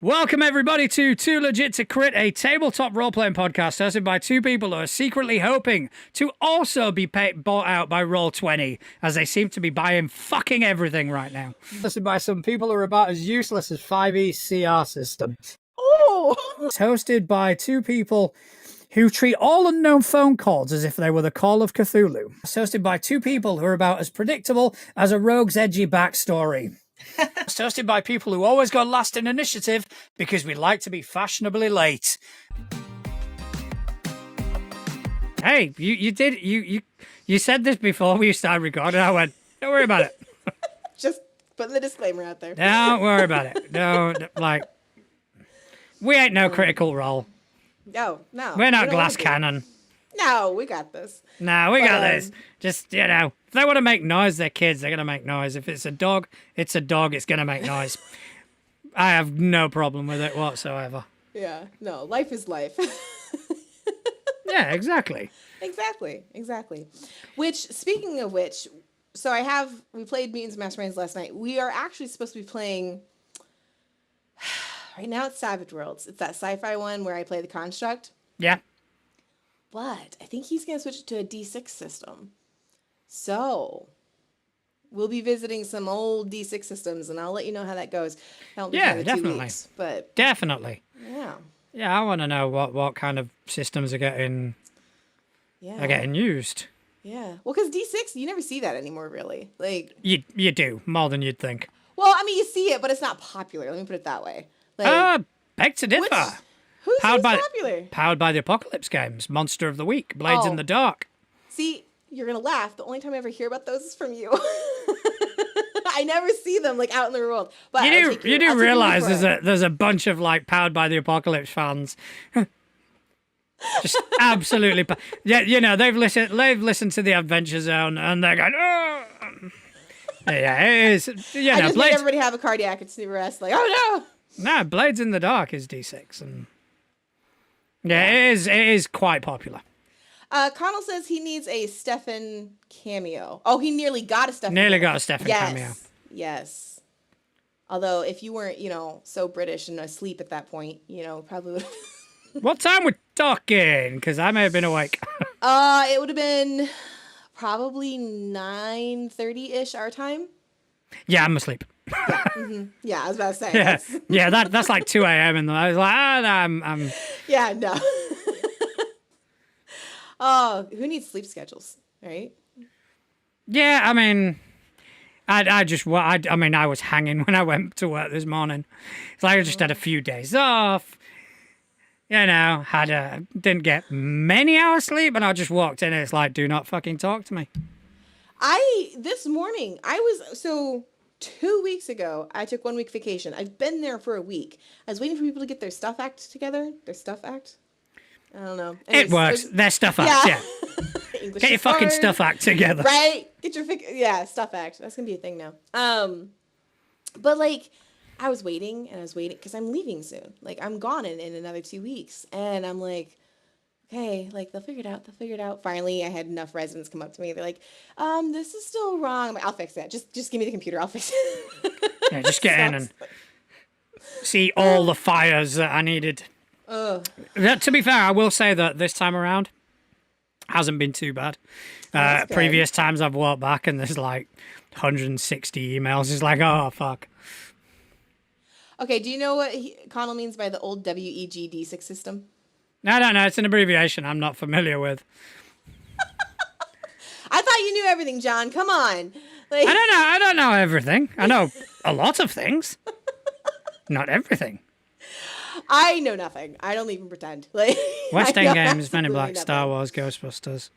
Welcome, everybody, to Too Legit to Crit, a tabletop role-playing podcast hosted by two people who are secretly hoping to also be bought out by Roll20, as they seem to be buying fucking everything right now. Hosted by some people who are about as useless as 5e CR systems. Oh! It's hosted by two people who treat all unknown phone calls as if they were the Call of Cthulhu. It's hosted by two people who are about as predictable as a rogue's edgy backstory. It's hosted by people who always go last in initiative because we like to be fashionably late. Hey, you said this before we started recording. I went, don't worry about it. Just put the disclaimer out there. Don't worry about it. We ain't no Critical Role. No. We're not Glass Cannon. No, we got this. No, we got this. Just, if they want to make noise, they're kids. They're going to make noise. If it's a dog, it's a dog. It's going to make noise. I have no problem with it whatsoever. Yeah, no, life is life. Yeah, exactly. Exactly. Which, speaking of which, so we played Mutants and Masterminds last night. We are actually supposed to be playing, right now it's Savage Worlds. It's that sci-fi one where I play the Construct. Yeah. But I think he's going to switch it to a D6 system. So we'll be visiting some old D6 systems, and I'll let you know how that goes. Yeah, definitely. 2 weeks, but definitely. Yeah. Yeah, I want to know what kind of systems are getting used. Yeah. Well, because D6, you never see that anymore, really. Like you do more than you'd think. Well, I mean, you see it, but it's not popular. Let me put it that way. Like, beg to differ. Who's popular? Powered by the Apocalypse games. Monster of the Week. Blades in the Dark. See, you're going to laugh. The only time I ever hear about those is from you. I never see them out in the world. But you do realize there's a bunch of Powered by the Apocalypse fans. Just absolutely. Yeah, they've listened to the Adventure Zone and they're going, oh. Yeah, it is. I just made everybody have a cardiac arrest. Oh no. No, Blades in the Dark is D6 and. Yeah, it is quite popular. Connell says he needs a Stefan cameo. Oh, he nearly got a Stefan cameo. Yes. Although, if you weren't, so British and asleep at that point, probably would have... What time we're talking? Because I may have been awake. It would have been probably 9:30-ish our time. Yeah, I'm asleep. Yeah, yeah, I was about to say. Yeah, that's like 2 a.m. I was like, no, I'm... Yeah, no. Oh, who needs sleep schedules, right? Yeah, I mean, I was hanging when I went to work this morning. It's like I just had a few days off. Didn't get many hours sleep, and I just walked in and it's like, do not fucking talk to me. This morning, 2 weeks ago, I took 1 week vacation. I've been there for a week. I was waiting for people to get their stuff act together. Their stuff act? I don't know. Anyways, it works. Their stuff act, yeah. Get your fucking stuff act together. Right? Get your stuff act. That's going to be a thing now. But I was waiting because I'm leaving soon. I'm gone in another 2 weeks. And I'm like, okay, they'll figure it out. Finally, I had enough residents come up to me. They're like, this is still wrong. I'm like, I'll fix that. Just give me the computer. I'll fix it. Yeah, just get in and see all the fires that I needed. To be fair, I will say that this time around hasn't been too bad. Previous times I've walked back and there's 160 emails. It's like, oh, fuck. Okay, do you know what Connell means by the old WEG D6 system? I don't know. It's an abbreviation I'm not familiar with. I thought you knew everything, John. Come on. I don't know everything. I know a lot of things. Not everything. I know nothing. I don't even pretend. West End Games, Men in Black, nothing. Star Wars, Ghostbusters.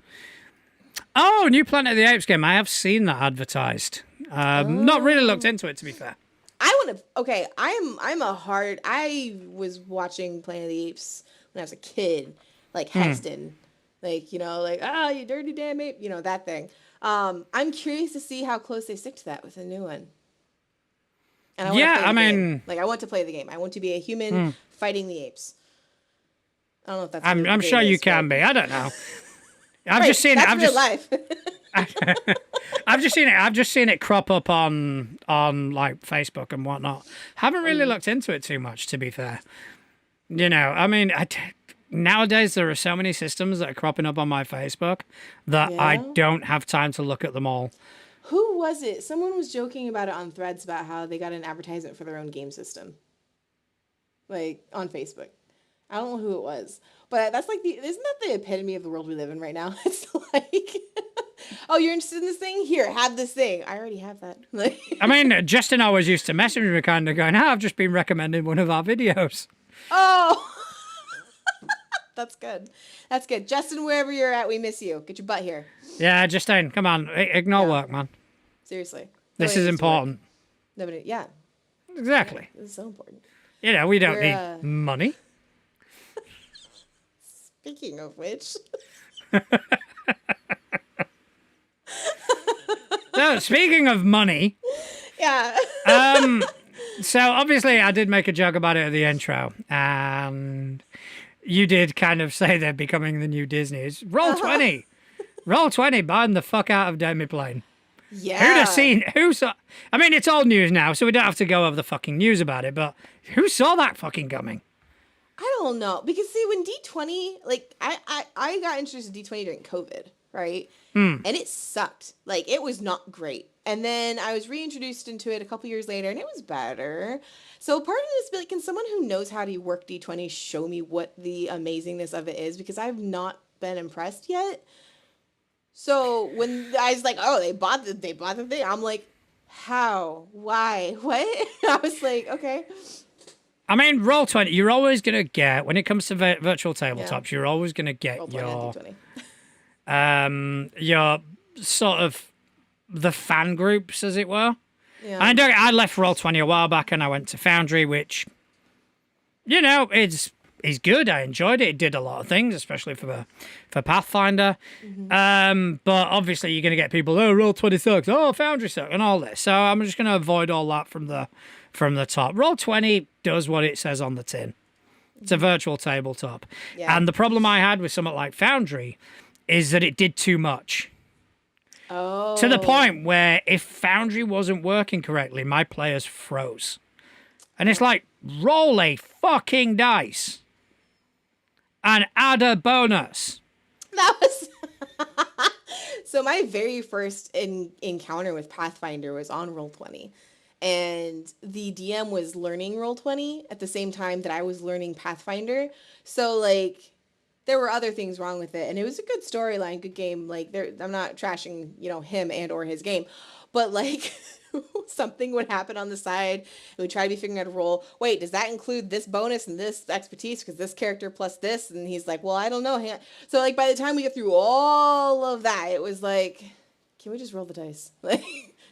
Oh, new Planet of the Apes game. I have seen that advertised. Not really looked into it, to be fair. I was watching Planet of the Apes when I was a kid, Heston. You dirty damn ape, that thing. I'm curious to see how close they stick to that with a new one. And I want to play the game. I want to be a human fighting the apes. I don't know if that's. I'm sure you can be. I don't know. I've just seen it. Real life. I've just seen it crop up on like Facebook and whatnot. Haven't really looked into it too much, to be fair. You know, I mean, nowadays there are so many systems that are cropping up on my Facebook that I Yeah. don't have time to look at them all. Who was it? Someone was joking about it on Threads about how they got an advertisement for their own game system, like on Facebook. I don't know who it was, but that's like isn't that the epitome of the world we live in right now? It's like, oh, you're interested in this thing? Here, have this thing. I already have that. Like, I mean, Justin always used to message me kind of going, I've just been recommended one of our videos. oh, that's good. That's good. Justin, wherever you're at, we miss you. Get your butt here. Yeah, Justin, come on. Ignore Yeah. work, man. Seriously. This Nobody is needs to work. important. Nobody. Yeah, Exactly. this is so important. You know, we don't We're, need money. Speaking of which, So, speaking of money, yeah. so obviously I did make a joke about it at the intro, and you did kind of say they're becoming the new Disney's. Roll20. Roll20 buying the fuck out of Demiplane. Yeah. Who'd have seen, who saw, I mean, it's old news now, so we don't have to go over the fucking news about it, but who saw that fucking coming? I don't know, because see, when D20, like I got introduced to D20 during COVID, right? And it sucked. Like, it was not great. And then I was reintroduced into it a couple years later, and it was better. So part of this, like, can someone who knows how to work D20 show me what the amazingness of it is? Because I've not been impressed yet. So when I was like, oh, they bought the thing, I'm like, how? Why? What? I was like, okay. I mean, Roll20, you're always going to get, when it comes to virtual tabletops, you're always going to get Oh, boy, not D20. your sort of the fan groups, as it were. Yeah. I left Roll20 a while back and I went to Foundry, which, you know, is good. I enjoyed it. It did a lot of things, especially for Pathfinder. But obviously you're going to get people, oh, Roll20 sucks, oh, Foundry sucks, and all this. So I'm just going to avoid all that from the top. Roll20 does what it says on the tin. It's a virtual tabletop. Yeah. And the problem I had with something like Foundry is that it did too much. Oh. To the point where if Foundry wasn't working correctly, my players froze. And it's like, roll a fucking dice and add a bonus. That was so my very first encounter with Pathfinder was on Roll20, and the DM was learning Roll20 at the same time that I was learning Pathfinder. So like there were other things wrong with it, and it was a good storyline, good game. Like I'm not trashing, you know, him and or his game, but like something would happen on the side, and we try to be figuring out a role. Wait, does that include this bonus and this expertise? Because this character plus this, and he's like, well, I don't know. So like by the time we get through all of that, it was like, can we just roll the dice? Like,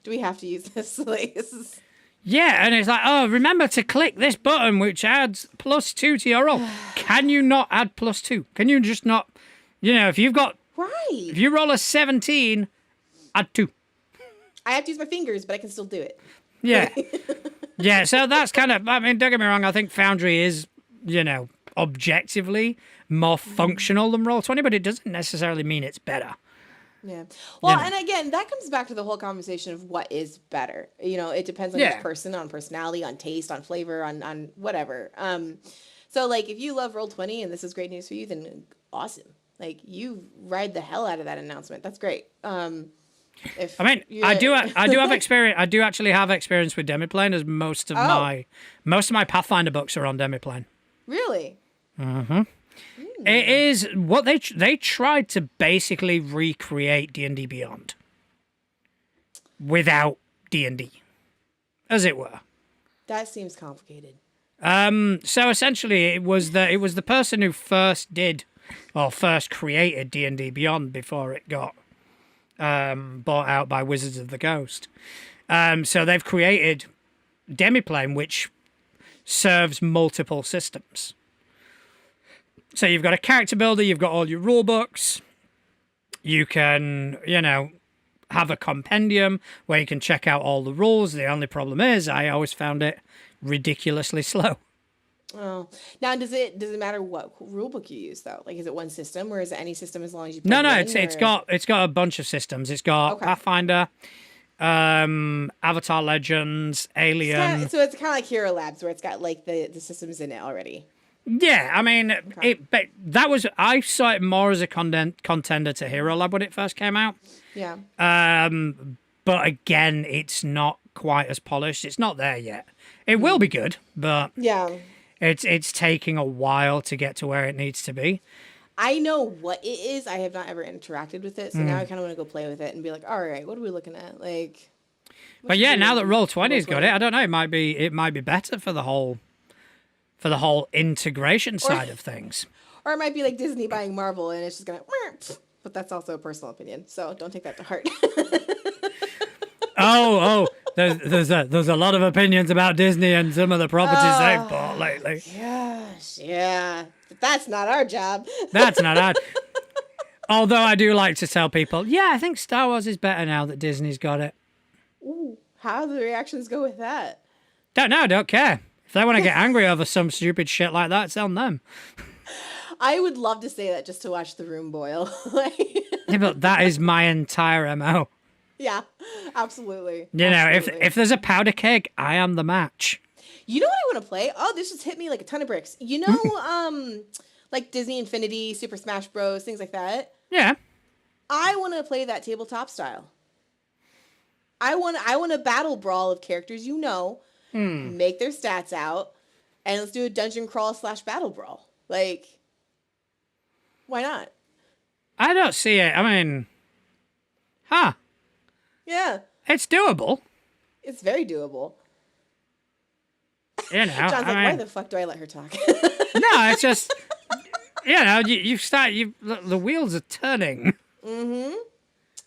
do we have to use this? Like, this is. Yeah, and it's like, oh, remember to click this button which adds +2 to your roll. Can you not add +2? Can you just not, you know, if you roll a 17, add 2. I have to use my fingers, but I can still do it. Yeah. Yeah, so that's kind of, I mean, don't get me wrong, I think Foundry is, you know, objectively more functional than Roll20, but it doesn't necessarily mean it's better. Yeah. Well, know. and again, that comes back to the whole conversation of what is better. You know, it depends on Yeah. each person, on personality, on taste, on flavor, on whatever. So like if you love Roll20 and this is great news for you, then awesome. Like you ride the hell out of that announcement. That's great. If I mean, I do have experience. I do actually have experience with Demiplane, as most of my Pathfinder books are on Demiplane. Really? It is what they tried to basically recreate D&D Beyond without D&D, as it were. That seems complicated. So essentially, it was the person who first created D&D Beyond before it got bought out by Wizards of the Coast. So they've created Demiplane, which serves multiple systems. So you've got a character builder, you've got all your rule books. You can, you know, have a compendium where you can check out all the rules. The only problem is I always found it ridiculously slow. Oh, now does it matter what rule book you use though? Like, is it one system or is it any system as long as you No, plug it no, in? Or it's got a bunch of systems. It's got okay, Pathfinder, Avatar Legends, Alien. so it's kind of like Hero Labs where it's got like the systems in it already. Yeah, I mean, Okay. but I saw it more as a contender to Hero Lab when it first came out. Yeah. But again, it's not quite as polished. It's not there yet. It will be good, but Yeah. it's taking a while to get to where it needs to be. I know what it is. I have not ever interacted with it, so now I kind of want to go play with it and be like, all right, what are we looking at? Like, what But you yeah, doing now that in Roll20's got it, Roll20? I don't know. It might be better for the whole integration side of things. Or it might be like Disney buying Marvel and it's just gonna. But that's also a personal opinion, so don't take that to heart. Oh, there's a lot of opinions about Disney and some of the properties they've bought lately. Gosh, yeah, but that's not our job. That's not odd. Although I do like to tell people, yeah, I think Star Wars is better now that Disney's got it. Ooh, how do the reactions go with that? Don't know, don't care. If they want to get angry over some stupid shit like that, it's on them. I would love to say that just to watch the room boil. Like, Yeah, but that is my entire MO. yeah, absolutely. You know, Absolutely. if there's a powder keg, I am the match. You know what I want to play? Oh, this just hit me like a ton of bricks. You know, like Disney Infinity, Super Smash Bros, things like that. Yeah. I want to play that tabletop style. I want a battle brawl of characters you know, make their stats out, and let's do a dungeon crawl / battle brawl. Like, why not? I don't see it. I mean, Yeah, it's doable. it's very doable. You know, John's like, I why mean, the fuck do I let her talk? no, it's just, you know, the wheels are turning.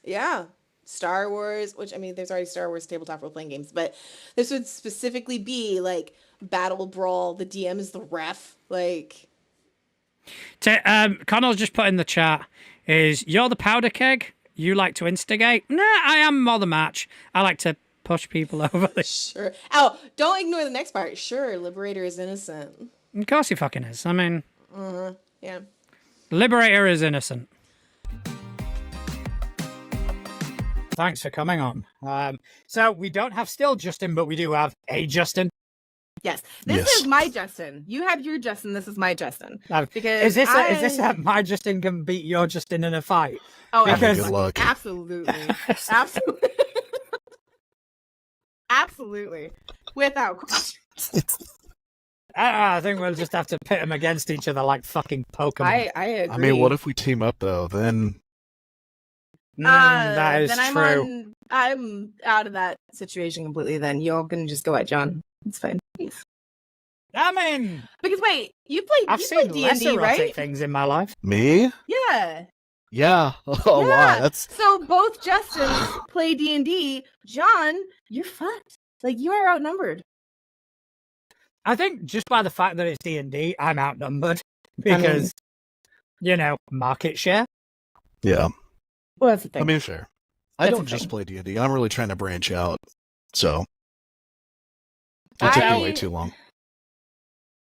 Yeah. Star Wars, which I mean, there's already Star Wars tabletop role playing games, but this would specifically be like battle brawl. The DM is the ref. Like, Connell's just put in the chat, you're the powder keg? You like to instigate? Nah, I am more the match. I like to push people over the... sure. Oh, don't ignore the next part. Sure, Liberator is innocent. Of course he fucking is. I mean, Yeah. Liberator is innocent. Thanks for coming on. So we don't have still Justin, but we do have a Justin. Yes, this Yes. is my Justin. You have your Justin. This is my Justin. Is Because this a my Justin can beat your Justin in a fight? Oh, because- Good luck. absolutely, absolutely, absolutely, without question. I think we'll just have to pit them against each other like fucking Pokemon. I agree. I mean, what if we team up though? Then That is then true. I'm out of that situation completely. Then you're gonna just go at John. It's fine. I mean, Because wait, you played I've you seen played less D&D, erotic right? things in my life. me? Yeah. Yeah, a lot. That's So both Justins play D&D. John, you're fucked. Like, you are outnumbered. I think just by the fact that it's D&D, I'm outnumbered because, you know, market share. yeah. Well, that's the thing. I mean, fair. I That's don't the just thing. play D&D. I'm really trying to branch out. So it took me way too long.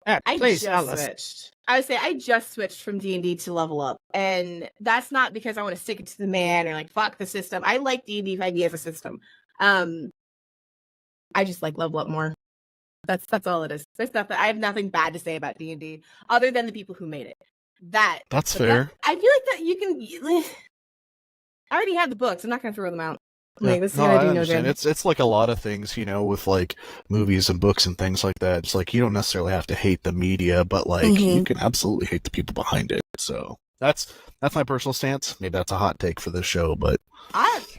Yeah, I please just tell us. switched. I would say I just switched from D&D to Level Up. And that's not because I want to stick it to the man or like, fuck the system. I like D&D 5e as a system. I just like Level Up more. That's all it is. There's nothing. I have nothing bad to say about D&D other than the people who made it. That's but fair. I feel like that you can. I already have the books. I'm not going to throw them out. Like, this is No, gonna I do no understand. good. It's like a lot of things, you know, with like movies and books and things like that. It's like you don't necessarily have to hate the media, but like you can absolutely hate the people behind it. So that's my personal stance. Maybe that's a hot take for this show, but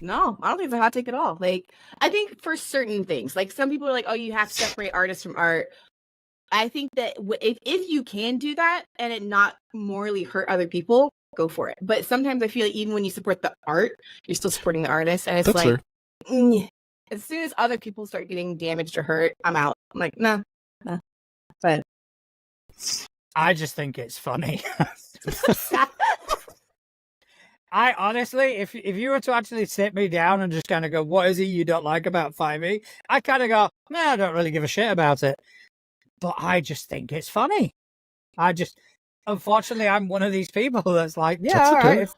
No, I don't think it's a hot take at all. Like, I think for certain things, like some people are like, "Oh, you have to separate artists from art." I think that if you can do that and it not morally hurt other people, go for it. But sometimes I feel like even when you support the art, you're still supporting the artist, and it's that's like, fair. as soon as other people start getting damaged or hurt, I'm out. I'm like, nah. But I just think it's funny. I honestly, if you were to actually sit me down and just kind of go, what is it you don't like about 5e? I kind of go, nah, I don't really give a shit about it. but I just think it's funny. Unfortunately, I'm one of these people that's like, yeah, That's all okay. right.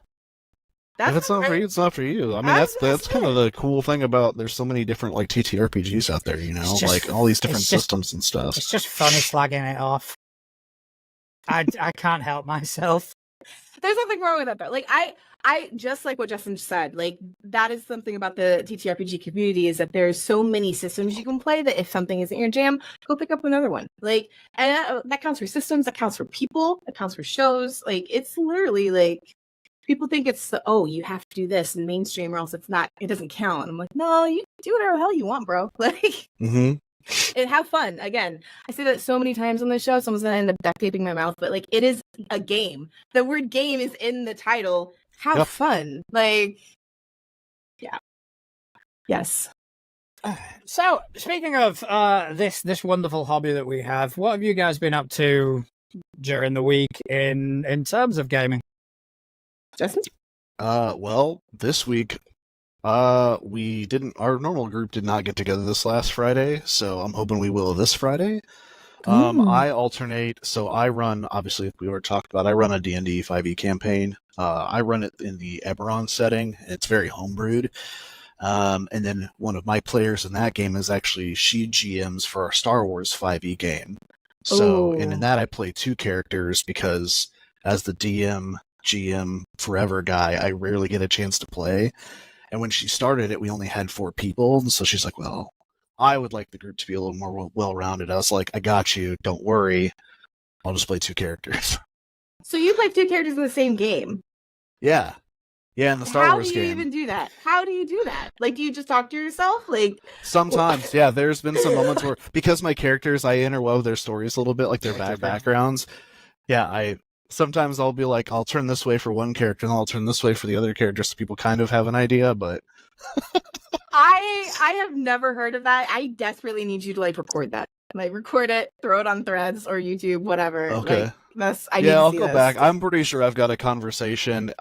If it's not for you, it's not for you. I mean, I was that's gonna kind of the cool thing about there's so many different like TTRPGs out there, you know, It's just- like all these different it's just- systems and stuff. It's just funny slagging it off. I can't help myself. There's nothing wrong with that though. Like I just like what Justin said. Like that is something about the TTRPG community is that there's so many systems you can play that if something isn't your jam, go pick up another one. Like, and that counts for systems, that counts for people, that counts for shows. Like it's literally like people think it's you have to do this in mainstream or else it doesn't count. I'm like, no, you can do whatever the hell you want, bro. Like. Mm-hmm. And have fun. Again, I say that so many times on the show, someone's gonna end up duct taping my mouth, but like it is a game. The word game is in the title. Have Yep. fun. Like, yeah. Yes. So, speaking of this wonderful hobby that we have, what have you guys been up to during the week in terms of gaming? Justin? Well, this week, our normal group did not get together this last Friday, so I'm hoping we will this Friday. I alternate, so I run, obviously, we already talked about, I run a D&D 5e campaign. I run it in the Eberron setting. It's very homebrewed. And then one of my players in that game is actually, she GMs for our Star Wars 5e game. So, and in that I play 2 characters because as the DM, GM, forever guy, I rarely get a chance to play. And when she started it, we only had 4 people. And so she's like, well, I would like the group to be a little more well-rounded. I was like, I got you. Don't worry. I'll just play 2 characters. So you play 2 characters in the same game. Yeah. Yeah, in the Star Wars How do you game. even do that? How do you do that? Like, do you just talk to yourself? Like, Sometimes, yeah, there's been some moments where, because my characters, I interwove their stories a little bit, like their backgrounds. Yeah, sometimes I'll be like, I'll turn this way for one character, and I'll turn this way for the other character, so people kind of have an idea, but... I have never heard of that. I desperately need you to like record that. Like record it, throw it on Threads or YouTube, whatever. Okay. Like, I'll see go this. back. I'm pretty sure I've got a conversation.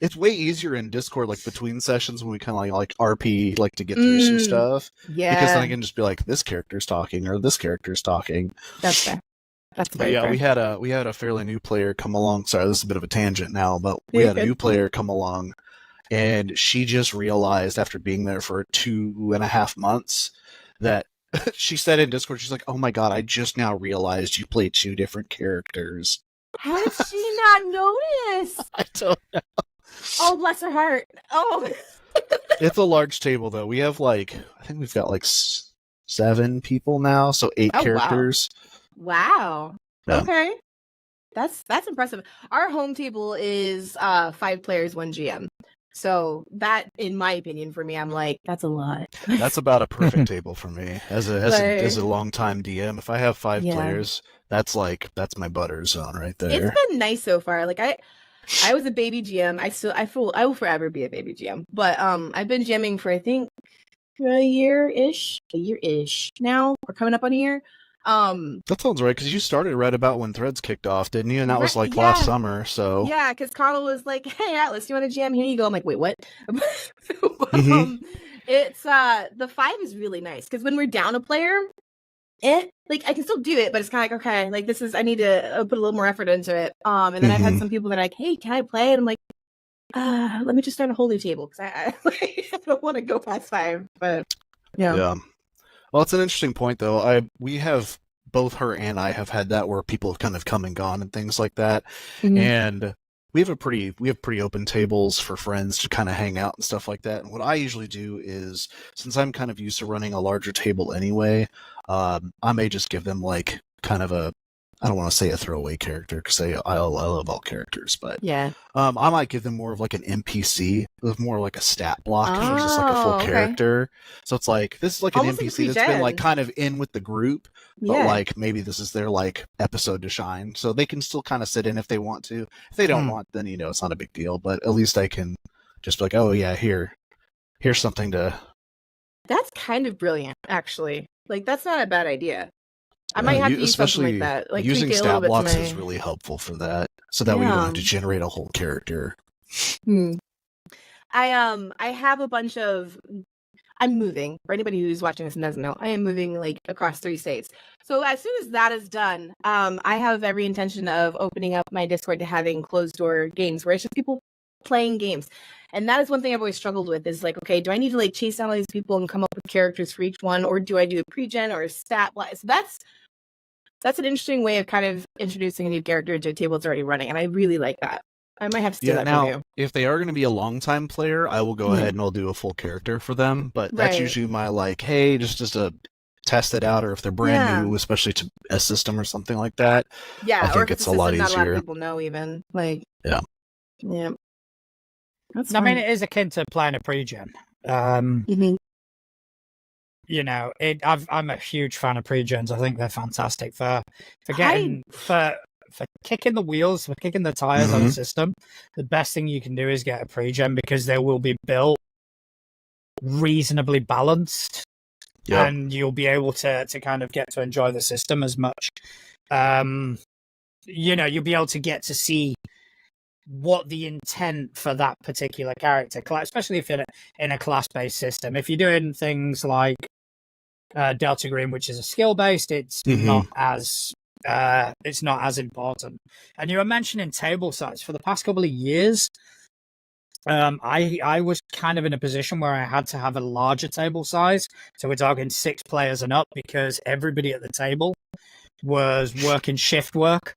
It's way easier in Discord, like between sessions when we kind of like RP, like to get through some stuff. Yeah, Because then I can just be like, this character's talking or this character's talking. that's fair. That's But very yeah, fair. we had a fairly new player come along. Sorry, this is a bit of a tangent now, but we had a new player come along, and she just realized after being there for 2.5 months that she said in Discord, she's like, "Oh my god, I just now realized you play 2 different characters." How did she not notice? I don't know. Oh, bless her heart. Oh, It's a large table though. We have I think we've got 7 people now, so 8 Oh, wow. characters. wow. Yeah. Okay, that's impressive. Our home table is 5 players, 1 GM. So that, in my opinion, for me, I'm like, that's a lot. That's about a perfect table for me as a longtime DM. If I have 5 Yeah. players, that's my butter zone right there. It's been nice so far. Like I was a baby GM. I will forever be a baby GM. But I've been GMing for I think a year-ish now. We're coming up on a year. That sounds right, because you started right about when Threads kicked off, didn't you? And that was Right, last yeah. summer, so Yeah, because Connell was like, "Hey, Atlas, you want to jam? Here you go." I'm like, "Wait, what?" It's the 5 is really nice because when we're down a player, like I can still do it, but it's kind of like, okay, like this is I need to put a little more effort into it. And then I've had some people that are like, "Hey, can I play?" And I'm like, let me just start a whole new table because I don't want to go past 5. But yeah. Well, it's an interesting point though. We have both her and I have had that where people have kind of come and gone and things like that, Mhm. and we have pretty open tables for friends to kind of hang out and stuff like that. And what I usually do is, since I'm kind of used to running a larger table anyway, I may just give them kind of I don't want to say a throwaway character because I love all characters, but Yeah. I might give them more of an NPC with more like a stat block versus a Oh, full okay. character. So it's this is an Almost like NPC that's been regen. kind of in with the group, Yeah. but maybe this is their episode to shine. So they can still kind of sit in if they want to. If they don't want, then it's not a big deal. But at least I can just be like, oh yeah, here's something to. That's kind of brilliant, actually. Like that's not a bad idea. I might have to use something like that. Like using tweak it a little stat bit blocks to my... is really helpful for that, so that way you don't have to Yeah. generate a whole character. I have a bunch of I'm moving. For anybody who's watching this and doesn't know, I am moving like across 3 states. So as soon as that is done, I have every intention of opening up my Discord to having closed door games where it's just people playing games. And that is one thing I've always struggled with is like, okay, do I need to like chase down all these people and come up with characters for each one, or do I do a pre-gen or a stat? So that's an interesting way of kind of introducing a new character into a table that's already running, and I really like that. I might have to steal that from now, you. if they are going to be a long-time player, I will go ahead and I'll do a full character for them, but that's Right. usually my, like, hey, just to test it out, or if they're brand new, especially to a system or something like that. Yeah, I or think if it's a a lot system not a lot easier. of people know even. Like, Yeah. Yeah. That's I mean, fun. it is akin to playing a pre-gen. Mhm. You know, I'm a huge fan of pre-gens. I think they're fantastic for getting for kicking the wheels, for kicking the tires on the system. The best thing you can do is get a pre-gen because they will be built reasonably balanced, and you'll be able to kind of get to enjoy the system as much. You know, you'll be able to get to see what the intent for that particular character, especially if you're in a class-based system. If you're doing things like Delta Green, which is a skill-based, it's not as important. And you were mentioning table size. For the past couple of years, I was kind of in a position where I had to have a larger table size. So we're talking 6 players and up, because everybody at the table was working shift work.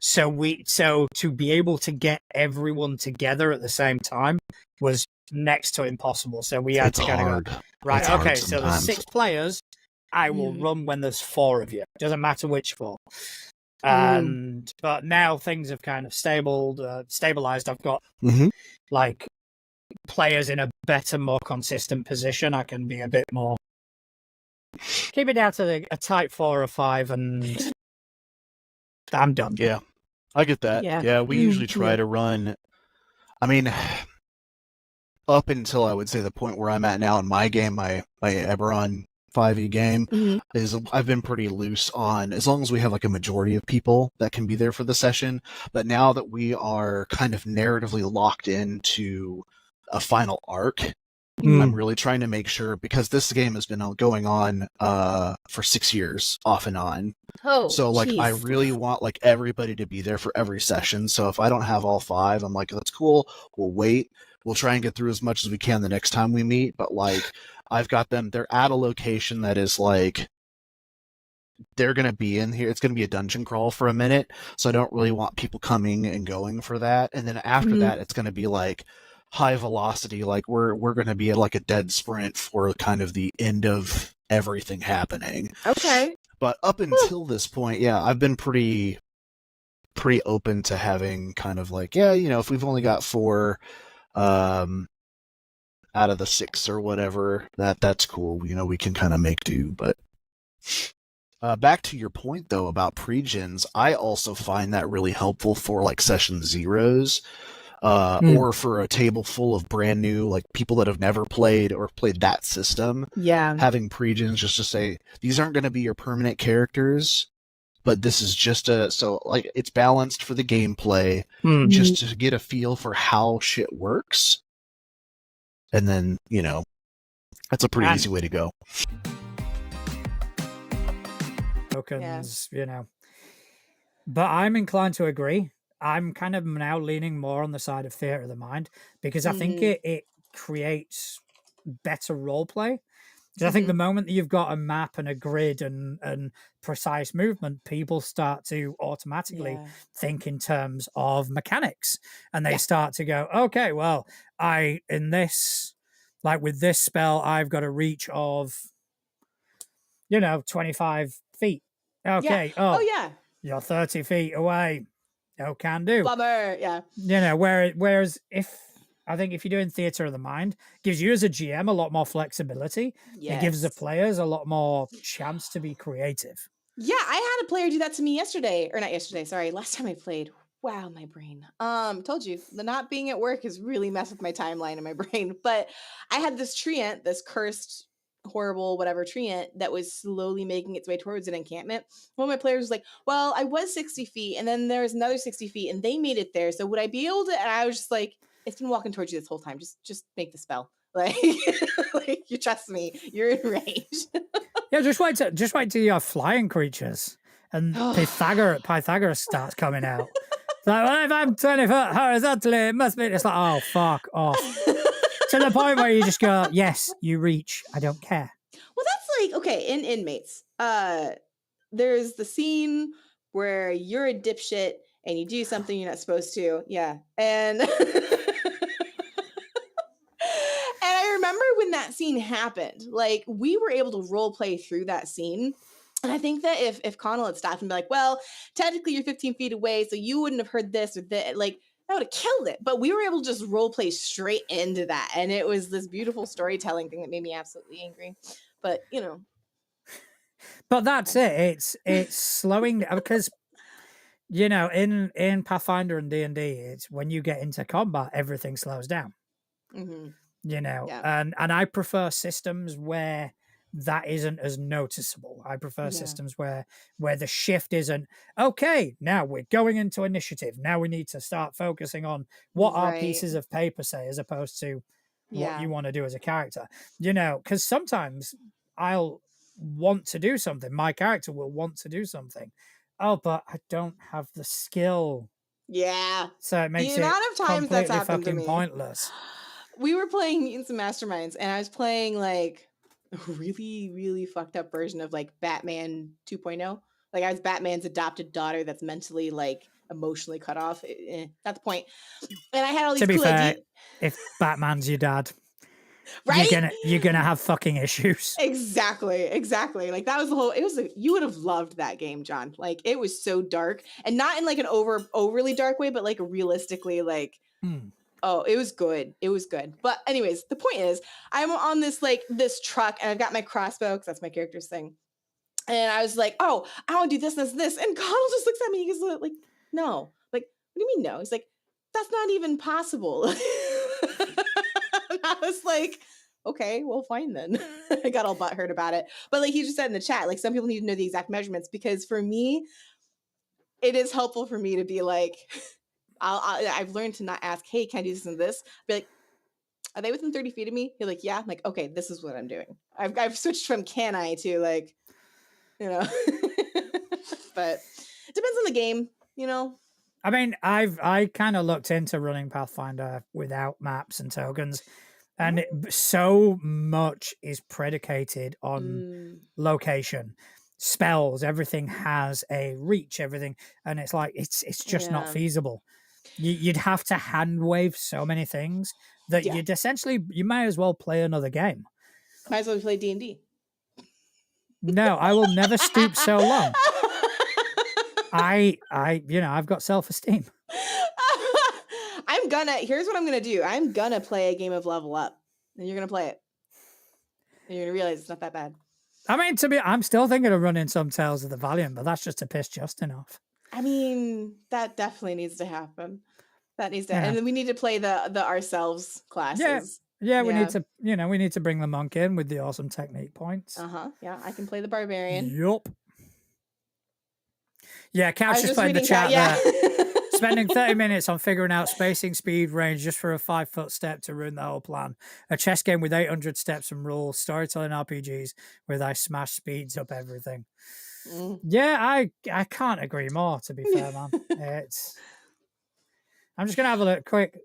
So to be able to get everyone together at the same time was next to impossible. So we had to kind of go, right, It's okay, hard so there's sometimes. 6 players. I will run when there's 4 of you. Doesn't matter which 4. But now things have kind of stabilized. I've got like players in a better, more consistent position. I can be a bit more, keep it down to a tight 4 or 5, and I'm done. Yeah, I get that. Yeah, we usually try to run. I mean, up until I would say the point where I'm at now in my game, my Eberron 5e game, is I've been pretty loose on, as long as we have like a majority of people that can be there for the session. But now that we are kind of narratively locked into a final arc, I'm really trying to make sure, because this game has been going on for 6 years off and on. So like, I really want like everybody to be there for every session. So if I don't have all 5, I'm like, that's cool. We'll wait. We'll try and get through as much as we can the next time we meet. But like, I've got them, they're at a location that is like, they're going to be in here. It's going to be a dungeon crawl for a minute. So I don't really want people coming and going for that. And then after that, it's going to be like high velocity. Like we're going to be at like a dead sprint for kind of the end of everything happening. Okay. But up until this point, yeah, I've been pretty open to having kind of like, yeah, you know, if we've only got 4 out of the 6 or whatever, that's cool. You know, we can kind of make do. But back to your point though about pre-gens, I also find that really helpful for like session zeros, or for a table full of brand new, like people that have never played or played that system. Yeah. Having pre-gens just to say, these aren't going to be your permanent characters, but this is just so like it's balanced for the gameplay, just to get a feel for how shit works. And then, you know, that's a pretty easy way to go. Tokens, you know. But I'm inclined to agree. I'm kind of now leaning more on the side of Theatre of the Mind, because I think it creates better role play. Because I think the moment that you've got a map and a grid and precise movement, people start to automatically think in terms of mechanics, and they start to go, okay, well, in this, like with this spell, I've got a reach of, 25 feet. Okay. Yeah. You're 30 feet away. No can do. Bummer. Yeah. Whereas I think if you're doing Theatre of the Mind, gives you as a GM a lot more flexibility. It gives the players a lot more chance to be creative. Yeah, I had a player do that to me yesterday, or not yesterday, sorry, last time I played. Wow, my brain. Told you, the not being at work has really messed with my timeline in my brain. But I had this treant, this cursed, horrible, whatever treant that was slowly making its way towards an encampment. One of my players was like, well, I was 60 feet, and then there was another 60 feet, and they made it there. So would I be able to? And I was just like, it's been walking towards you this whole time. Just make the spell. Like, like you trust me, you're in range. Yeah, just wait till you have flying creatures and Pythagoras starts coming out. It's like, well, if I'm 20 foot horizontally, it must be. It's like, oh, fuck off. To the point where you just go, yes, you reach. I don't care. Well, that's like, okay, in Inmates, there's the scene where you're a dipshit and you do something you're not supposed to. Yeah. And and I remember when that scene happened, like we were able to role play through that scene. And I think that if Connell had stopped and be like, well, technically you're 15 feet away, so you wouldn't have heard this or that, like that would have killed it. But we were able to just role play straight into that. And it was this beautiful storytelling thing that made me absolutely angry. But you know. But that's it. It's slowing down because, you know, in Pathfinder and D&D, it's when you get into combat, everything slows down. Mm-hmm. You know, Yeah. and I prefer systems where that isn't as noticeable. I prefer systems where the shift isn't, okay, now we're going into initiative. Now we need to start focusing on what our pieces of paper say as opposed to what you want to do as a character. You know, because sometimes I'll want to do something. My character will want to do something. Oh, but I don't have the skill. Yeah. So it makes the amount of times that's completely happened to fucking me. pointless. We were playing Mutants and Masterminds, and I was playing like a really, really fucked up version of like Batman 2.0. Like I was Batman's adopted daughter that's mentally like emotionally cut off. That's the point. And I had all these To be cool fair, ideas. if Batman's your dad, Right? you're gonna have fucking issues. Exactly. Like that was the whole. You would have loved that game, John. Like it was so dark, and not in like an overly dark way, but like realistically, like. Oh, it was good. It was good. But anyways, the point is, I'm on this truck, and I've got my crossbow because that's my character's thing. And I was like, oh, I want to do this, this, this. And Connell just looks at me. He's like, no. Like, what do you mean no? He's like, that's not even possible. And I was like, okay, well, fine then. I got all butthurt about it. But like he just said in the chat, like some people need to know the exact measurements because for me, it is helpful for me to be like, I've learned to not ask, hey, can I do this and this? Be like, are they within 30 feet of me? You're like, yeah. I'm like, okay, this is what I'm doing. I've switched from can I to like, you know. But it depends on the game, you know. I mean, I kind of looked into running Pathfinder without maps and tokens, and so much is predicated on location. Spells, everything has a reach, everything, and it's like it's just not feasible. You'd have to hand wave so many things that you'd essentially you might as well play another game. Might as well play D&D. No, I will never stoop so low. I've got self-esteem. Here's what I'm gonna do. I'm gonna play a game of Level Up, and you're gonna play it, and you're gonna realize it's not that bad. I mean, I'm still thinking of running some Tales of the Valiant, but that's just to piss Justin off. I mean, that definitely needs to happen. That needs to, and then we need to play the ourselves classes. Yeah, we need to bring the monk in with the awesome technique points. Yeah, I can play the barbarian. Yup. Yeah, Couch just put in the chat there. Spending 30 minutes on figuring out spacing, speed, range just for a 5-foot step to ruin the whole plan. A chess game with 800 steps and rules. Storytelling RPGs where I smash speeds up everything. Yeah, I can't agree more, to be fair, man. I'm just going to have a look, quick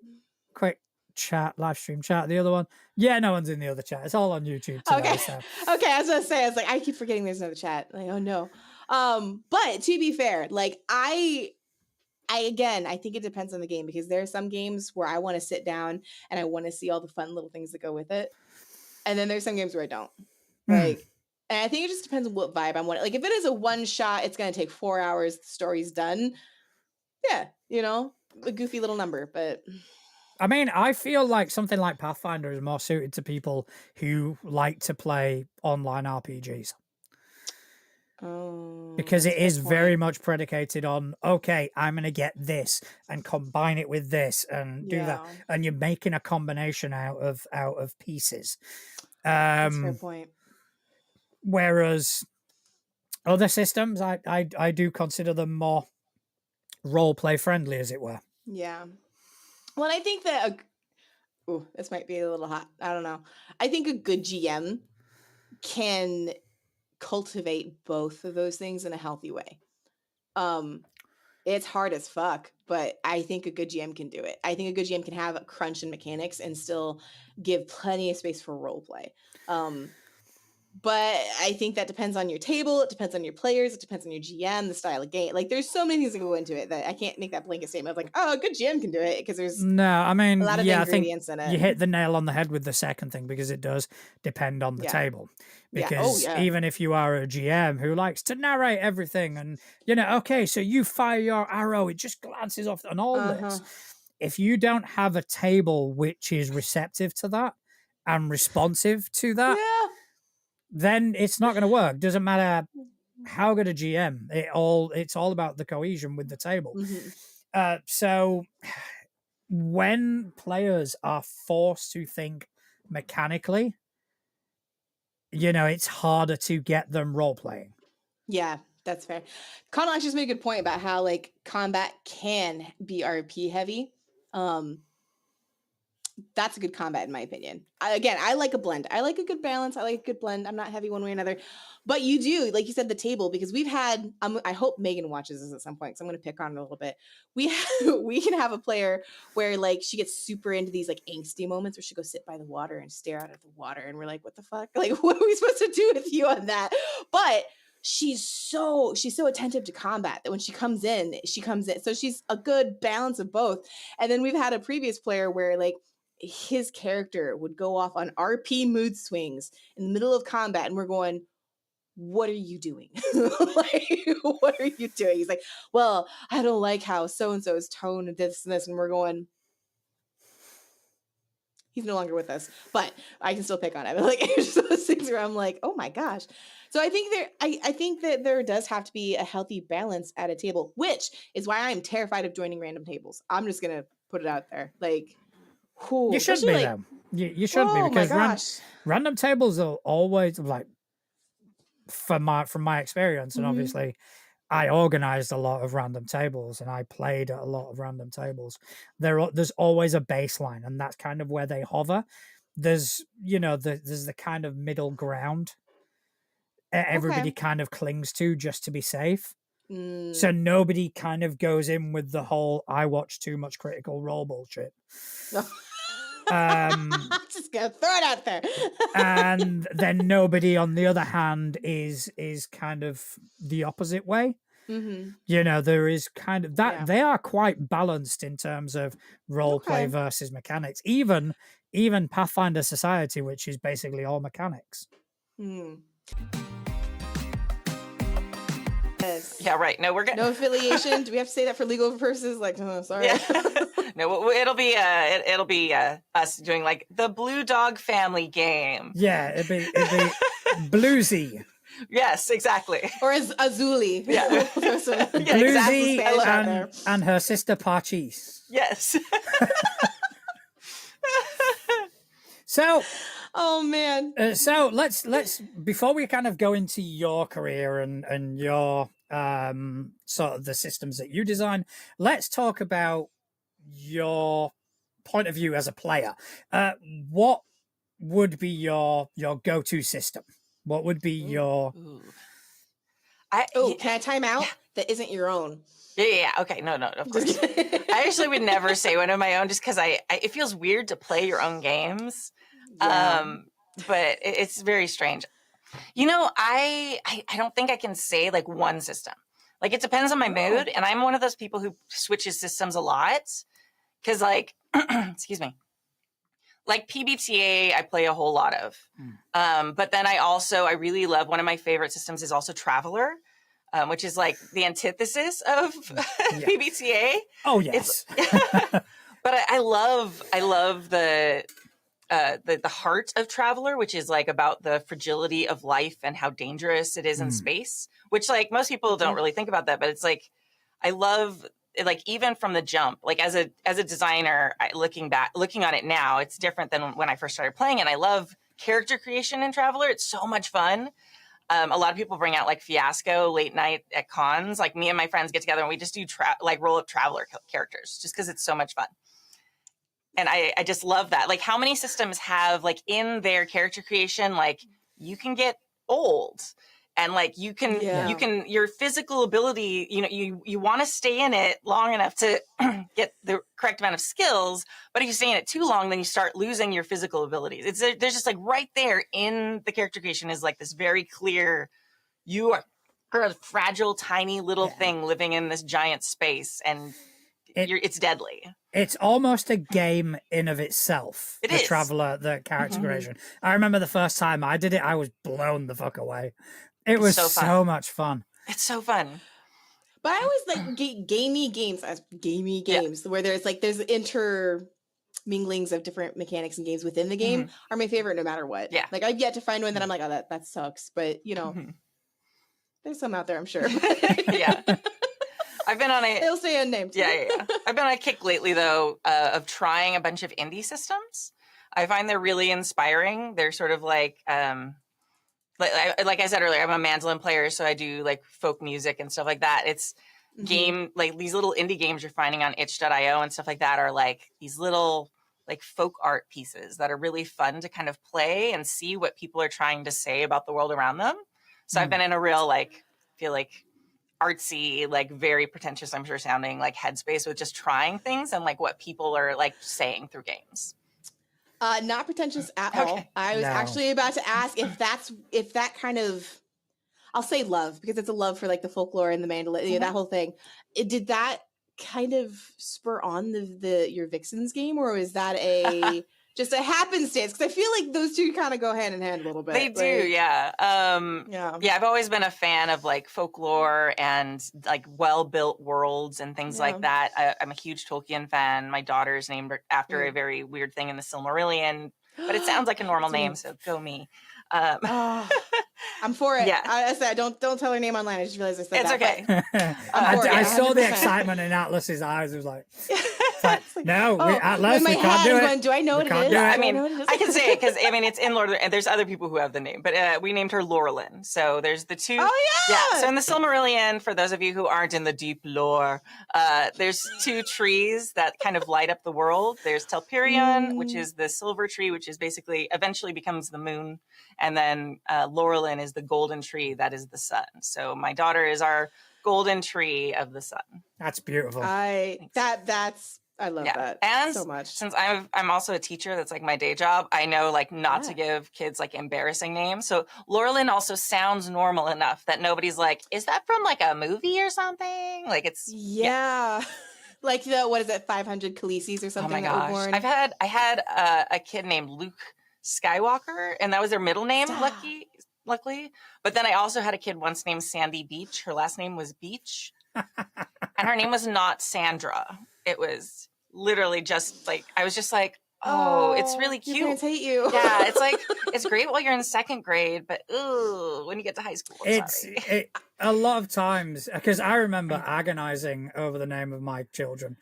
chat, live stream chat. The other one. Yeah, no one's in the other chat. It's all on YouTube today. Okay. So. Okay, I was going to say, I was like, I keep forgetting there's another chat. Like, oh no. But to be fair, like I think it depends on the game because there are some games where I want to sit down and I want to see all the fun little things that go with it. And then there's some games where I don't. Like, and I think it just depends on what vibe I'm wanting. Like if it is a one shot, it's going to take 4 hours, the story's done. Yeah, you know, a goofy little number, but I mean, I feel like something like Pathfinder is more suited to people who like to play online RPGs. Because it is very much predicated on, okay, I'm going to get this and combine it with this and do that. And you're making a combination out of pieces. That's a fair point. Whereas other systems, I do consider them more role play friendly, as it were. Yeah. Well, I think that Ooh, this might be a little hot. I don't know. I think a good GM can cultivate both of those things in a healthy way. It's hard as fuck, but I think a good GM can do it. I think a good GM can have a crunch in mechanics and still give plenty of space for role play. But I think that depends on your table. It depends on your players. It depends on your GM, the style of game. Like, there's so many things that go into it that I can't make that blanket statement of like, oh, a good GM can do it, because there's No, I mean, a lot of yeah, I think ingredients in it. you hit the nail on the head with the second thing, because it does depend on the Yeah. table. Yeah. Because Oh, yeah. even if you are a GM who likes to narrate everything and, okay, so you fire your arrow, it just glances off and all this. If you don't have a table which is receptive to that and responsive to that, Yeah. then it's not going to work. Doesn't matter how good a GM. It's all about the cohesion with the table. So when players are forced to think mechanically, it's harder to get them role playing. Yeah, that's fair. Connell actually just made a good point about how like combat can be RP heavy. That's a good combat in my opinion. I like a blend. I like a good balance. I like a good blend. I'm not heavy one way or another. But you do, like you said, the table, because we've had, I hope Megan watches this at some point, because I'm going to pick on her a little bit. We can have a player where like she gets super into these like angsty moments where she goes sit by the water and stare out at the water. And we're like, what the fuck? Like, what are we supposed to do with you on that? But she's so attentive to combat that when she comes in. So she's a good balance of both. And then we've had a previous player where like, his character would go off on RP mood swings in the middle of combat, and we're going, what are you doing? Like, what are you doing? He's like, well, I don't like how so-and-so's tone and this and this, and we're going, he's no longer with us, but I can still pick on him. Like, it's just those things where I'm like, oh my gosh. So I think that there does have to be a healthy balance at a table, which is why I'm terrified of joining random tables. I'm just gonna put it out there. Like, you shouldn't be, though. You shouldn't be, because random tables are always like, from my experience, and obviously I organized a lot of random tables and I played at a lot of random tables. There's always a baseline, and that's kind of where they hover. There's there's the kind of middle ground everybody kind of clings to just to be safe. So nobody kind of goes in with the whole I watch too much Critical Role bullshit. I'm just gonna throw it out there. And then nobody, on the other hand, is kind of the opposite way. There is kind of that. They are quite balanced in terms of role play versus mechanics. Even Pathfinder Society, which is basically all mechanics. Yeah, right. No, we're good. No affiliation. Do we have to say that for legal purposes? Like, oh, sorry. Yeah. No, it'll be us doing like the Blue Dog Family game. Yeah, it'd be bluesy. Yes, exactly. Or as Azuli. Yeah. Bluesy exactly. and her sister Parchis. Yes. So, oh man. So let's before we kind of go into your career and your sort of the systems that you design, let's talk about your point of view as a player. What would be your go-to system? What would be your? Can I time out? Yeah. That isn't your own. Yeah. Okay. No, of course. I actually would never say one of my own, just because it feels weird to play your own games. Yeah. But it's very strange. I don't think I can say like one system. Like, it depends on my mood, and I'm one of those people who switches systems a lot. Because like, excuse me, like PBTA, I play a whole lot of. But then I really love, one of my favorite systems is also Traveler, which is like the antithesis of PBTA. Oh yes. But I love the heart of Traveler, which is like about the fragility of life and how dangerous it is in space, which like most people don't really think about that, but it's like, I love, like, even from the jump, like as a designer, looking on it now, it's different than when I first started playing. And I love character creation in Traveler. It's so much fun. A lot of people bring out like Fiasco late night at cons. Like, me and my friends get together and we just do roll up Traveler characters just because it's so much fun. And I just love that. Like, how many systems have, like, in their character creation, like, you can get old, and like you can your physical ability, you know, you want to stay in it long enough to get the correct amount of skills, but if you stay in it too long, then you start losing your physical abilities. There's just like right there in the character creation is like this very clear, you are a fragile, tiny little thing living in this giant space, and it's deadly. It's almost a game in of itself. It the is. Traveler, the character creation. I remember the first time I did it, I was blown the fuck away. It was so much fun. It's so fun. But I always like gamey games where there's interminglings of different mechanics and games within the game are my favorite no matter what. Yeah. Like I've yet to find one that I'm like, oh, that sucks. But you know, there's some out there, I'm sure. Yeah. I've been on They'll stay unnamed. Yeah. I've been on a kick lately, though, of trying a bunch of indie systems. I find they're really inspiring. They're sort of like I said earlier, I'm a mandolin player, so I do like folk music and stuff like that. It's like these little indie games you're finding on itch.io and stuff like that are like these little like folk art pieces that are really fun to kind of play and see what people are trying to say about the world around them. So I've been in a real feel like artsy, like very pretentious, I'm sure sounding like headspace with just trying things and like what people are like saying through games. Not pretentious at all. I was actually about to ask if that kind of, I'll say love, because it's a love for like the folklore and the mandolin, that whole thing. Did that kind of spur on your Vixens game, or is that just a happenstance? Because I feel like those two kind of go hand in hand a little bit. They do, yeah. I've always been a fan of like folklore and like well-built worlds and things like that. I'm a huge Tolkien fan. My daughter's named after a very weird thing in the Silmarillion, but it sounds like a normal name, so go me. I'm for it. Yeah. I said, don't tell her name online. I just realized I said it's that. Okay. I saw the excitement in Atlas's eyes. It was like, no, Atlas, we can't do it. Going, do I know what it is? I mean, I can say it because I mean it's in Lord of the, and there's other people who have the name, but we named her Laurelin. So there's the two. Oh yeah. So in the Silmarillion, for those of you who aren't in the deep lore, there's two trees that kind of light up the world. There's Telperion, which is the silver tree, which is basically eventually becomes the moon, and then Laurelin is the golden tree that is the sun. So my daughter is our golden tree of the sun. That's beautiful. I love that and so much. Since I'm also a teacher, that's like my day job. I know like not to give kids like embarrassing names. So Laurelin also sounds normal enough that nobody's like, is that from like a movie or something? Like it's like the what is it, 500 Khaleesi's or something? Oh my gosh, I had a kid named Luke Skywalker, and that was their middle name. Luckily, but then I also had a kid once named Sandy Beach. Her last name was Beach, and her name was not Sandra. It was literally just like I was just like, oh, it's really cute. Your parents hate you. Yeah, it's like it's great while you're in second grade, but when you get to high school, a lot of times, because I remember agonizing over the name of my children,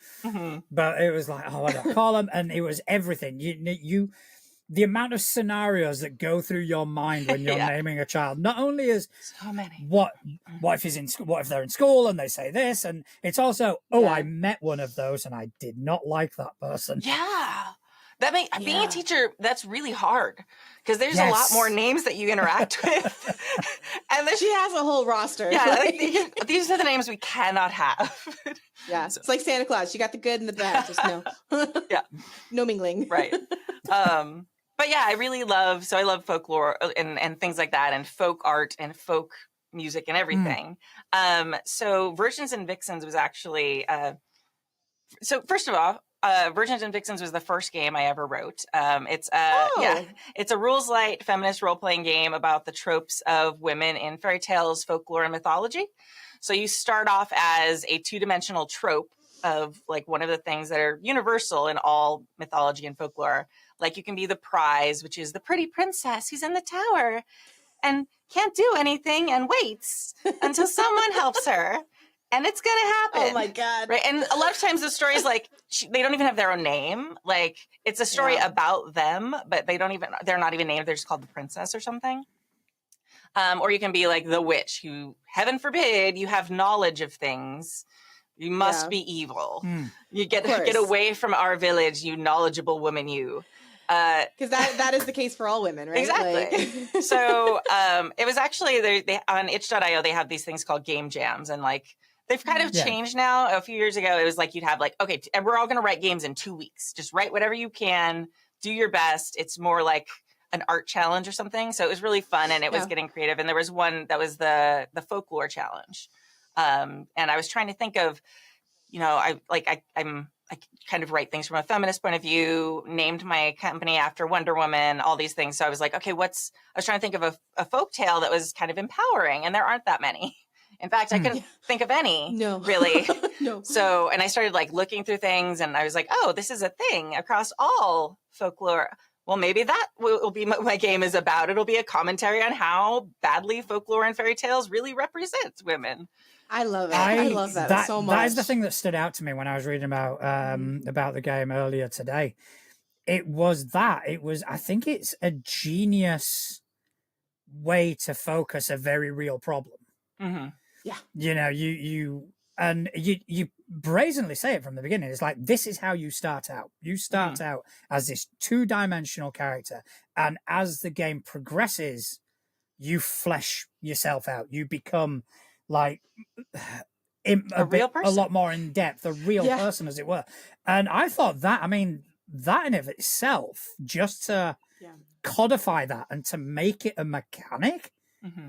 but it was like, oh, what do I call them? And it was everything. The amount of scenarios that go through your mind when you're naming a child, not only is so many. What if he's in? What if they're in school and they say this? And it's also, I met one of those and I did not like that person. Yeah, being a teacher, that's really hard because there's a lot more names that you interact with, and she has a whole roster. Yeah, these are the names we cannot have. Yeah, it's like Santa Claus. You got the good and the bad. Just no mingling. Right. But yeah, I love folklore and things like that, and folk art and folk music and everything. So Virgins and Vixens was actually, so first of all, Virgins and Vixens was the first game I ever wrote. It's a rules light feminist role-playing game about the tropes of women in fairy tales, folklore, and mythology. So you start off as a two-dimensional trope of like one of the things that are universal in all mythology and folklore. Like you can be the prize, which is the pretty princess who's in the tower and can't do anything and waits until someone helps her. And it's going to happen. Oh my God. Right. And a lot of times the story is like, they don't even have their own name. Like it's a story about them, but they're not even named. They're just called the princess or something. Or you can be like the witch who, heaven forbid, you have knowledge of things, You must Yeah. be evil. Hmm. You get course. away from our village, you knowledgeable woman, you. Because that is the case for all women, right? Exactly. Like... So it was actually they on itch.io they have these things called game jams, and like they've kind of Yeah. changed now. A few years ago, it was like you'd have like, okay, and we're all going to write games in 2 weeks. Just write whatever you can, do your best. It's more like an art challenge or something. So it was really fun, and it was Yeah. getting creative. And there was one that was the folklore challenge, and I was trying to think of, you know, I kind of write things from a feminist point of view, named my company after Wonder Woman, all these things. So I was like, okay, I was trying to think of a folk tale that was kind of empowering, and there aren't that many. In fact, I couldn't think of any, No. really. No. So, and I started like looking through things, and I was like, oh, this is a thing across all folklore. Well, maybe that will be what my game is about. It'll be a commentary on how badly folklore and fairy tales really represent women. I love it. I love that so much. That is the thing that stood out to me when I was reading about the game earlier today. It was that. It was, I think it's a genius way to focus a very real problem. Mm-hmm. Yeah. You know, you brazenly say it from the beginning. It's like, this is how you start out. You start out as this 2-dimensional character, and as the game progresses, you flesh yourself out. You become like real person, a lot more in depth, a real person, as it were. And I thought that, I mean, that in of itself, just to codify that and to make it a mechanic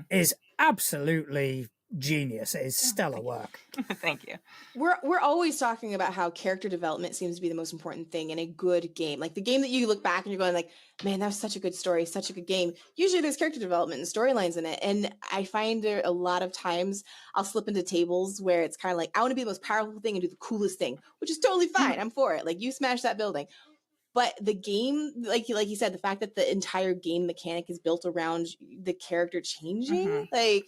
is absolutely genius. It is stellar work. Thank you. We're always talking about how character development seems to be the most important thing in a good game. Like the game that you look back and you're going like, man, that was such a good story, such a good game. Usually there's character development and storylines in it. And I find there a lot of times I'll slip into tables where it's kind of like, I want to be the most powerful thing and do the coolest thing, which is totally fine. I'm for it. Like, you smash that building. But the game, like you said, the fact that the entire game mechanic is built around the character changing, like,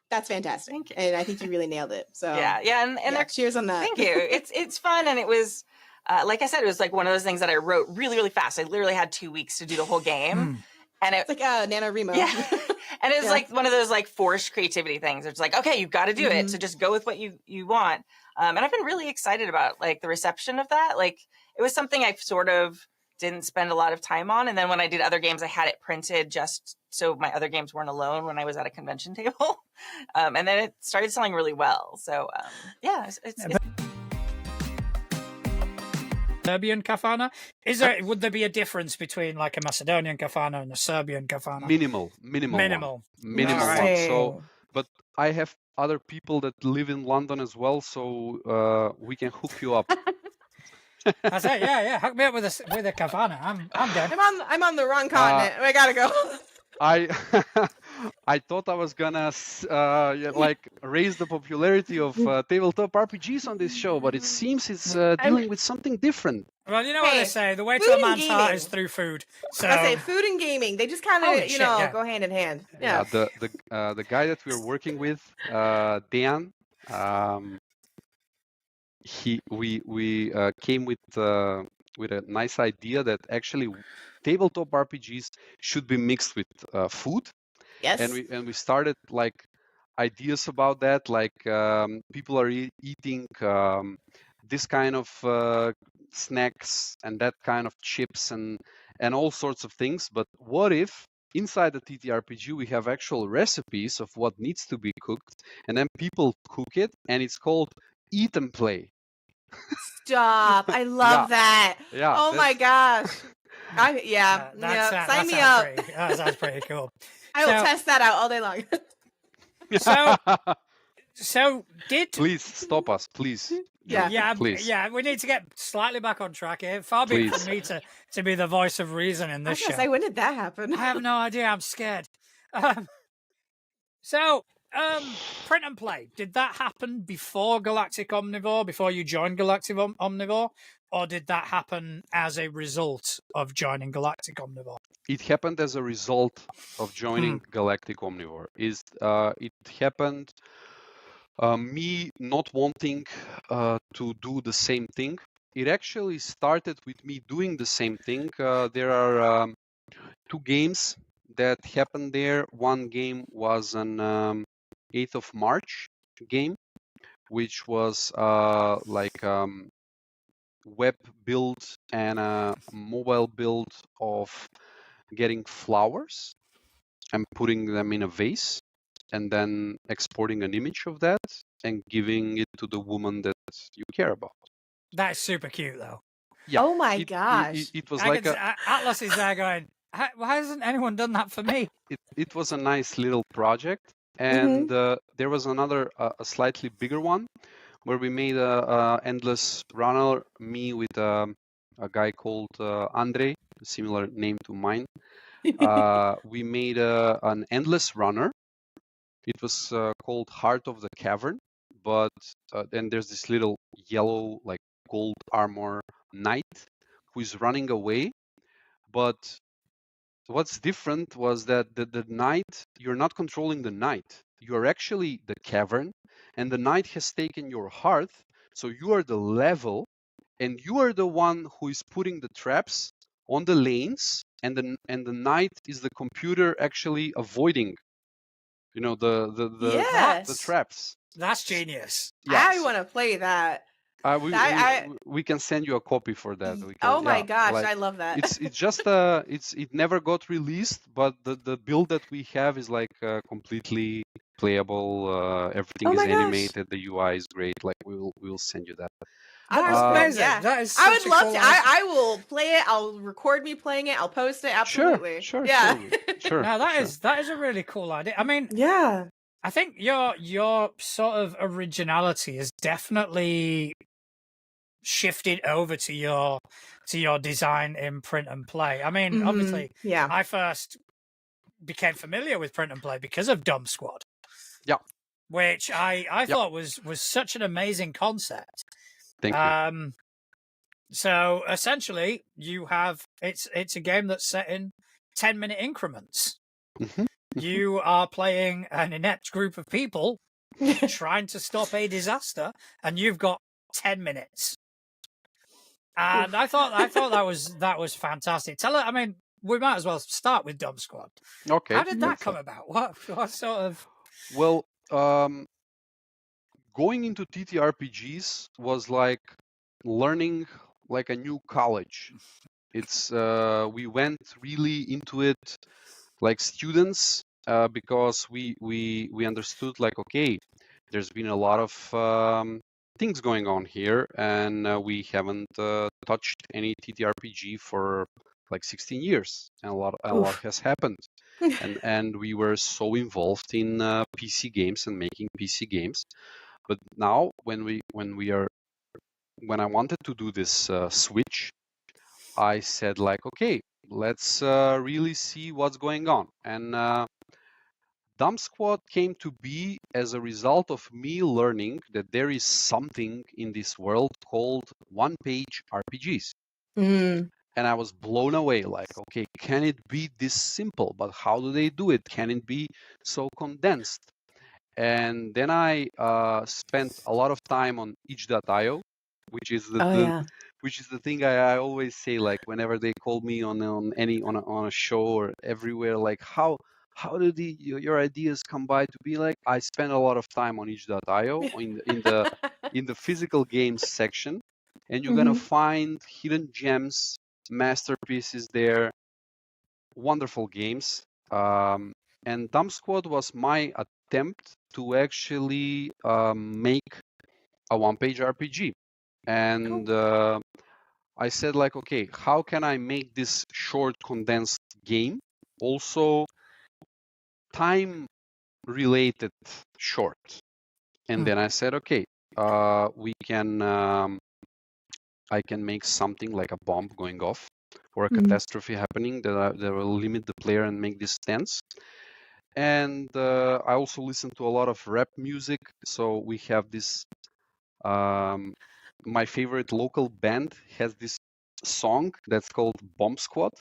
that's fantastic. And I think you really nailed it. So and cheers on that. Thank you. It's fun, and it was like I said, it was like one of those things that I wrote really, really fast. I literally had 2 weeks to do the whole game, and it's like NaNoWriMo. Yeah, and it was like one of those like forced creativity things. It's like, okay, you've got to do it. So just go with what you want. And I've been really excited about like the reception of that. Like, it was something I sort of didn't spend a lot of time on, and then when I did other games, I had it printed just so my other games weren't alone when I was at a convention table. And then it started selling really well. So it's Serbian kafana? Would there be a difference between like a Macedonian kafana and a Serbian kafana? Minimal. Right. One. So, but I have other people that live in London as well, so we can hook you up. I say, yeah. Hook me up with a kafana. I'm dead. I'm on the wrong continent. I gotta go. I thought I was gonna like raise the popularity of tabletop RPGs on this show, but it seems it's dealing with something different. Well, you know what they say: the way to a man's heart is through food. So I say food and gaming, they just kind of go hand in hand. Yeah. The guy that we're working with, Dan, we came with a nice idea that actually tabletop RPGs should be mixed with food. Yes. And we started like ideas about that, like people are eating this kind of snacks and that kind of chips and all sorts of things. But what if inside the TTRPG we have actual recipes of what needs to be cooked, and then people cook it, and it's called Eat and Play. Stop! I love that. Yeah. Oh my gosh. Sign me up. That's pretty cool. I will test that out all day long. So did please stop us, please. Please. We need to get slightly back on track here. Far be it from me to be the voice of reason in this show. When did that happen? I have no idea. I'm scared. Print and play. Did that happen before Galactic Omnivore? Before you joined Galactic Omnivore? Or did that happen as a result of joining Galactic Omnivore? It happened as a result of joining Galactic Omnivore. It happened me not wanting to do the same thing. It actually started with me doing the same thing. There are 2 games that happened there. One game was an 8th of March game, which was like web build and a mobile build of getting flowers and putting them in a vase and then exporting an image of that and giving it to the woman that you care about. That is super cute, though. Yeah. Oh my it, gosh. it was I like can Atlas is there going, why hasn't anyone done that for me? it was a nice little project. Mm-hmm. And there was another a slightly bigger one where we made a endless runner, me with a guy called Andre, similar name to mine. We made an endless runner. It was called Heart of the Cavern, but then there's this little yellow, like gold armor knight who is running away. But what's different was that the knight, you're not controlling the knight. You are actually the cavern, and the knight has taken your heart. So you are the level, and you are the one who is putting the traps on the lanes, and the knight is the computer actually avoiding, you know, the Yes. traps. That's genius. I want to play that. We can send you a copy for that. We can, Oh my gosh, like, I love that. it's just it never got released, but the build that we have is like completely playable. Everything Oh is my gosh. animated. The UI is great. Like we'll send you that. That is amazing. Yeah. That is I would such a love cool to. idea. I will play it. I'll record me playing it. I'll post it. Absolutely. Sure. Yeah. Sure. No, that sure. is a really cool idea. I mean, Yeah. I think your sort of originality is definitely shifted over to your design in print and play. I mean, Mhm. obviously, Yeah. I first became familiar with print and play because of Dumb Squad. Yeah. Which I thought was such an amazing concept. Thank you. So essentially, you have it's a game that's set in 10-minute increments. Mhm. You are playing an inept group of people trying to stop a disaster, and you've got 10 minutes. And I thought that was fantastic. I mean, we might as well start with Dumb Squad. Okay. How did that let's, come about? What sort of? Well, going into TTRPGs was like learning like a new college. It's we went really into it like students because we understood like, okay, there's been a lot of things going on here, and we haven't touched any TTRPG for like 16 years, and a lot has happened. and we were so involved in PC games and making PC games. But now when I wanted to do this switch, I said like, okay, let's really see what's going on. And Dumb Squad came to be as a result of me learning that there is something in this world called one-page RPGs. Mm. And I was blown away, like, okay, can it be this simple? But how do they do it? Can it be so condensed? And then I spent a lot of time on itch.io, which is which is the thing I always say, like whenever they call me on a show or everywhere, like how do your ideas come by to be like? I spend a lot of time on itch.io in the physical games section, and you're gonna find hidden gems, masterpieces there, wonderful games. And Dumb Squad was my attempt to actually make a one-page RPG. And I said like, okay, how can I make this short, condensed game also time-related short? And then I said, okay, I can make something like a bomb going off or a catastrophe happening that will limit the player and make this tense. And I also listen to a lot of rap music. So we have this, my favorite local band has this song that's called Bomb Squad.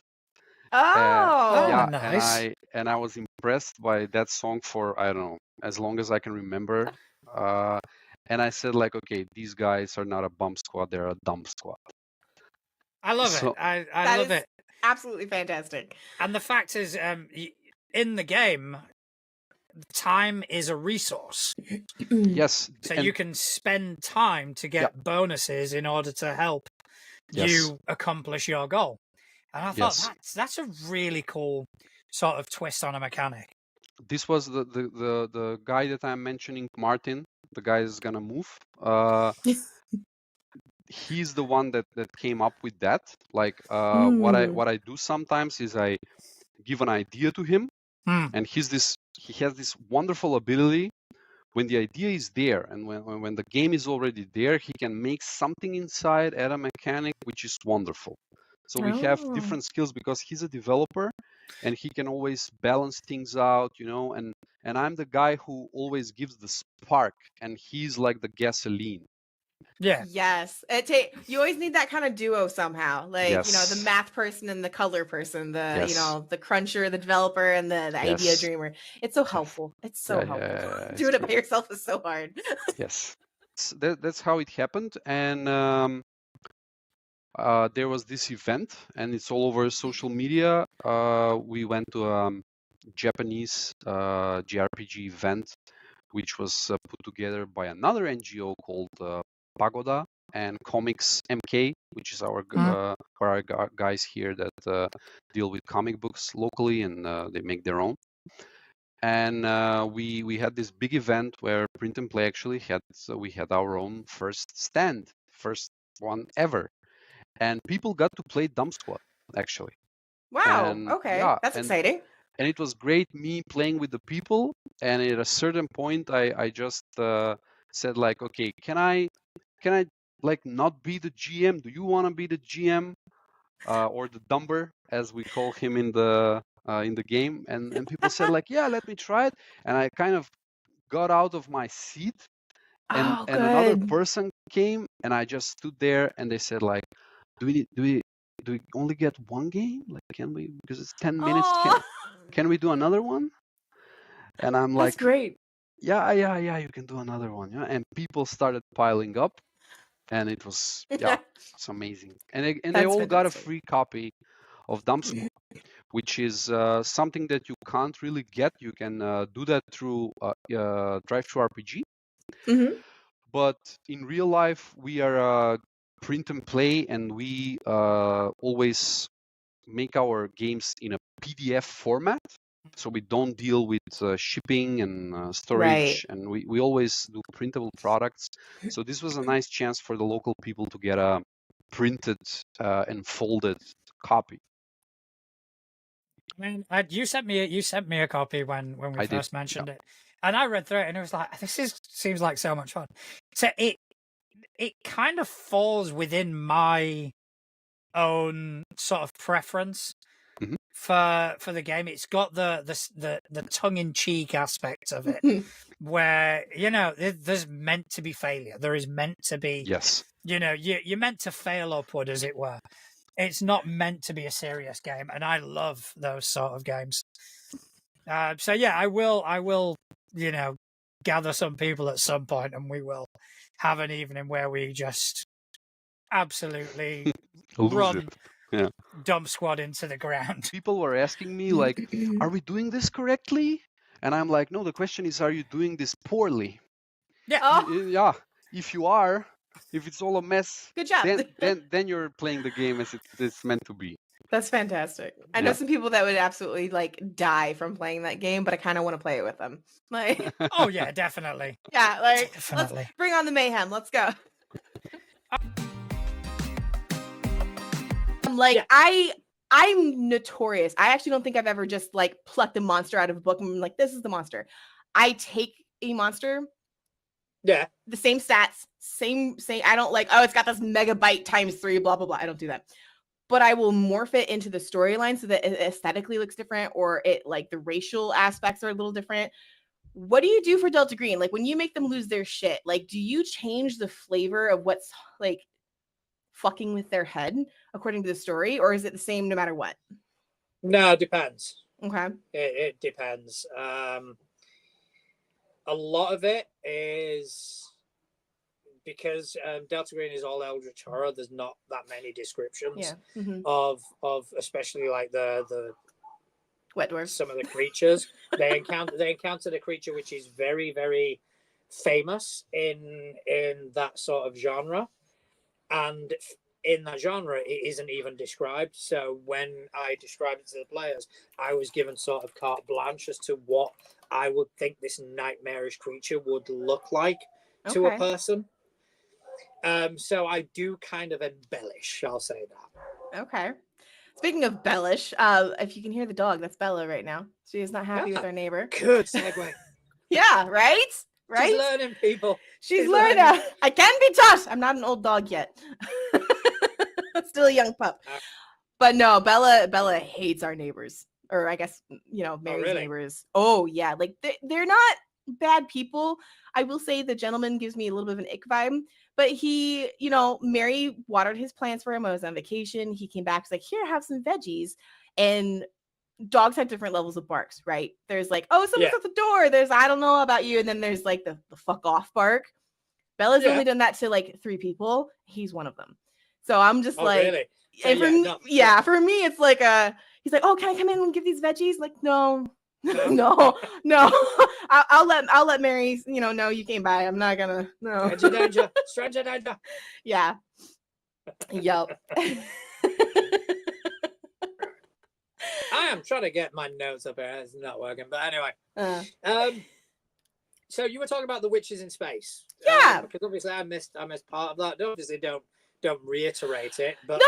Oh, nice. And I was impressed by that song for, I don't know, as long as I can remember. And I said like, okay, these guys are not a bomb squad, they're a dumb squad. I love it. I love it. Absolutely fantastic. And the fact is, in the game, time is a resource. Yes. So and you can spend time to get bonuses in order to help Yes. you accomplish your goal. And I thought Yes. that's a really cool sort of twist on a mechanic. This was the guy that I'm mentioning, Martin. The guy is gonna move. He's the one that came up with that. Like what I do sometimes is I give an idea to him, and he has this wonderful ability. When the idea is there and when the game is already there, he can make something inside, add a mechanic, which is wonderful. So we have different skills because he's a developer and he can always balance things out, you know, and I'm the guy who always gives the spark, and he's like the gasoline. Yeah. Yes. You always need that kind of duo somehow. Like, you know, the Yes. math person and the color person, the, you Yes. know, the cruncher, the developer, and the idea Yes. dreamer. It's so helpful. It's so Yeah, helpful. it's Doing it by great. yourself is so hard. Yes. That's how it happened. And there was this event, and it's all over social media. We went to a Japanese JRPG event, which was put together by another NGO called Pagoda and Comics MK, which is our guys here that deal with comic books locally, and they make their own. And we had this big event where Print and Play actually had, so we had our own first stand, first one ever, and people got to play Dump Squad actually. Wow. And Okay. yeah, That's exciting. and it was great me playing with the people. And at a certain point, I just said like, okay, can I like not be the GM? Do you want to be the GM or the dumber, as we call him in the game? And people said like, yeah, let me try it. And I kind of got out of my seat, and Oh, another good. person came, and I just stood there, and they said like, do we only get one game? Like, can we, because it's 10 minutes, Oh, can we do another one? And I'm that's like, great. yeah, you can do another one. Yeah. And people started piling up, and it was, yeah, it's amazing. And they That's all got a fantastic. free copy of Dump Squad, which is something that you can't really get. You can do that through Drive-Thru RPG. Mhm. But in real life, we are Print and Play, and we always make our games in a PDF format. So we don't deal with shipping and storage, Right. and we always do printable products. So this was a nice chance for the local people to get a printed and folded copy. I mean, you sent me a copy when we I did, first mentioned it, and I read through it, and it was like, seems like so much fun. So it kind of falls within my own sort of preference Mhm. for the game. It's got the tongue in cheek aspect of it, where you know there's meant to be failure. There is meant to be, Yes. you know, you're meant to fail upward, as it were. It's not meant to be a serious game, and I love those sort of games. So yeah, I will, you know, gather some people at some point, and we will have an evening where we just absolutely Lose run it. Yeah. Dump Squad into the ground. People were asking me like, are we doing this correctly? And I'm like, no, the question is, are you doing this poorly? Yeah. Oh, Yeah. If you are, if it's all a mess, good job. then you're playing the game as it's meant to be. That's fantastic. I know Yeah. some people that would absolutely like die from playing that game, but I kind of want to play it with them. Like, Oh yeah, definitely. yeah, like Definitely. let's bring on the mayhem. Let's go. Like I'm notorious. I actually don't think I've ever just like plucked a monster out of a book and been like, this is the monster. I take a monster, Yeah. the same stats, same. I don't like, oh, it's got this megabyte times 3, blah blah blah. I don't do that. But I will morph it into the storyline so that it aesthetically looks different, or it like the racial aspects are a little different. What do you do for Delta Green? Like when you make them lose their shit, like do you change the flavor of what's like fucking with their head according to the story, or is it the same no matter what? No, it depends. Okay. It depends. A lot of it is because Delta Green is all Eldritch horror. There's not that many descriptions Yeah. Mm-hmm. of especially like the Wet dwarfs. some of the creatures. They encountered a creature which is very, very famous in that sort of genre, and in that genre it isn't even described. So when I described it to the players, I was given sort of carte blanche as to what I would think this nightmarish creature would look like to a person. So I do kind of embellish, I'll say that. Okay. Speaking of bellish, if you can hear the dog, that's Bella right now. She is not happy with our neighbor. Good segue. Yeah, right? Right? She's learning, people. She's learning. I can be taught. I'm not an old dog yet. Still a young pup. But no, Bella hates our neighbors. Or I guess, Mary's neighbors. Oh, yeah. Like, they're not bad people. I will say the gentleman gives me a little bit of an ick vibe. But he, Mary watered his plants for him. I was on vacation. He came back. He's like, here, have some veggies. And dogs have different levels of barks, right? There's like, oh, someone's at the door. There's, I don't know about you. And then there's like the fuck off bark. Bella's only done that to like 3 people. He's one of them. So I'm just really? And for me, it's like he's like, oh, can I come in and give these veggies? Like, no. No. I'll let Mary, know you came by. I'm not gonna. No. Stranger danger. Yeah. Yup. I am trying to get my notes up here. It's not working, but anyway. So you were talking about the witches in space. Yeah. Because obviously I missed part of that. Obviously, don't reiterate it. But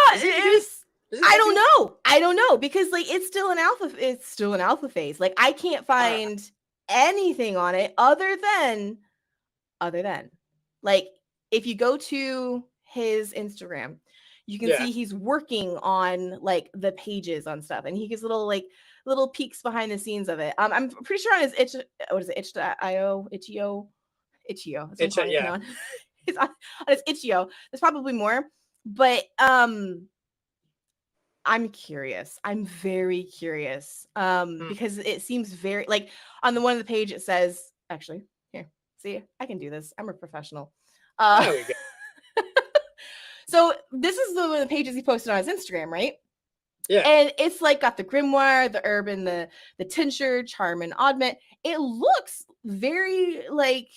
no, I don't know because like it's still an alpha phase. Like I can't find anything on it other than like if you go to his Instagram, you can see he's working on like the pages on stuff, and he gives little peeks behind the scenes of it. I'm pretty sure on his itch.io. It's on his Itch.io. There's probably more, but I'm curious. I'm very curious because it seems very like on the one of the page it says actually here. See, I can do this. I'm a professional. There we go. So this is one of the pages he posted on his Instagram, right? Yeah. And it's like got the grimoire, the herb, and the tincture, charm, and oddment. It looks very like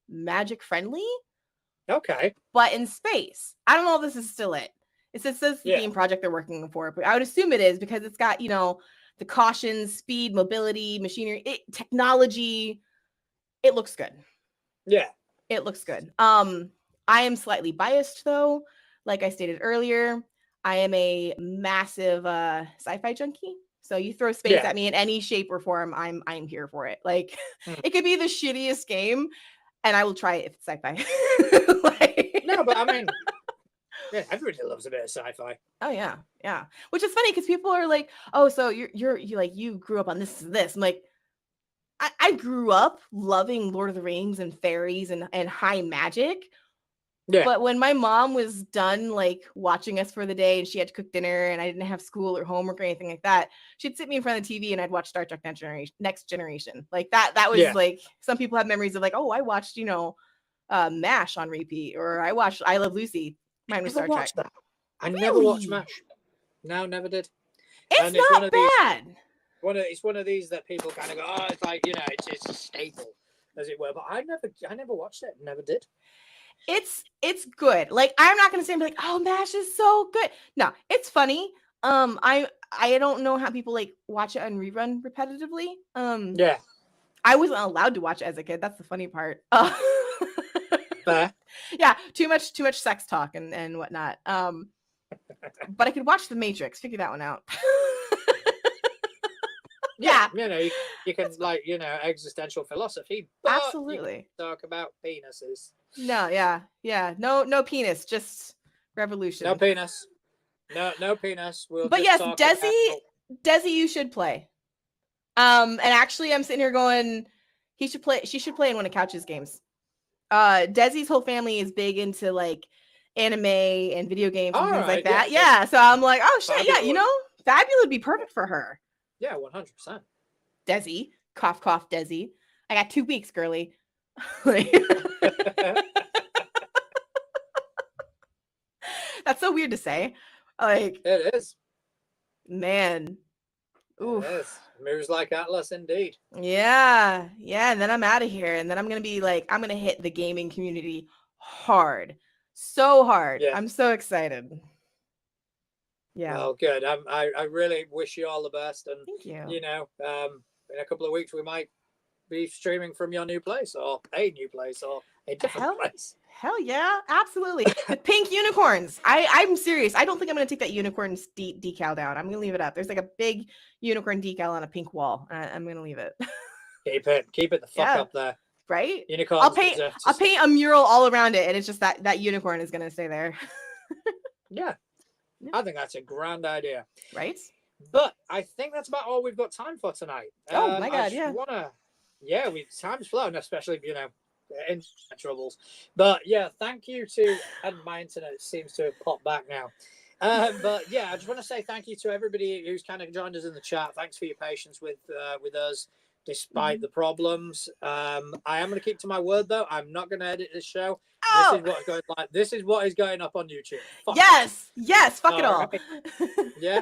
magic friendly. Okay. But in space. I don't know if this is still it. It says the game project they're working for, but I would assume it is because it's got, the cautions, speed, mobility, machinery, technology. It looks good. Yeah. It looks good. I am slightly biased though. Like I stated earlier, I am a massive sci-fi junkie. So you throw space at me in any shape or form, I'm here for it. Like it could be the shittiest game and I will try it if it's sci-fi. No, but I mean, everybody loves a bit of sci-fi. Oh yeah. Which is funny because people are like, oh, so you grew up on this. I'm like, I grew up loving Lord of the Rings and fairies and high magic. Yeah. But when my mom was done like watching us for the day and she had to cook dinner and I didn't have school or homework or anything like that, she'd sit me in front of the TV and I'd watch Star Trek Next Generation. Like that was like some people have memories of like, oh, I watched, MASH on repeat, or I watched I Love Lucy. Mine was Star Trek. That. I never watched MASH. No, never did. It's not bad. It's one of these that people kind of go, oh, it's like, it's a staple, as it were. But I never watched it. Never did. It's good. Like I'm not gonna say like, oh, MASH is so good. No, it's funny. I don't know how people like watch it on rerun repetitively. Yeah. I wasn't allowed to watch it as a kid. That's the funny part. Fair. Yeah, too much sex talk and whatnot. But I could watch The Matrix. Figure that one out. Yeah. You can like, existential philosophy. Absolutely. Talk about penises. No, yeah. No penis, just revolution. No penis. No penis. But yes, Desi, you should play. And actually I'm sitting here going, she should play in one of Couch's games. Desi's whole family is big into like anime and video games and things like that. Yeah. So I'm like, oh shit, Fabula. Fabula would be perfect for her. Yeah, 100%. Desi, cough, cough, Desi. I got 2 weeks, girly. That's so weird to say. Like it is. Man. Oof. Yes, moves like Atlas indeed. Yeah, yeah, and then I'm out of here, and then I'm gonna hit the gaming community hard, so hard. Yeah. I'm so excited. Yeah, Well, good. I really wish you all the best, and thank you. you know, in a couple of weeks we might be streaming from your new place, or a new place, or a different place. Hell yeah, absolutely. With pink unicorns. I'm serious. I don't think I'm gonna take that unicorn decal down. I'm gonna leave it up. There's like a big unicorn decal on a pink wall. I'm gonna leave it. Keep it the fuck up there. Right? Unicorns. I'll paint a mural all around it, and it's just that unicorn is gonna stay there. Yeah, I think that's a grand idea. Right? But I think that's about all we've got time for tonight. Oh my god, yeah. Time's flown, especially internet troubles. But yeah, thank you to, and my internet seems to have popped back now. But yeah, I just want to say thank you to everybody who's kind of joined us in the chat. Thanks for your patience with us despite the problems. I am going to keep to my word though. I'm not going to edit this show. Oh! This is what is going up on YouTube. Fuck it all. Right. Yeah.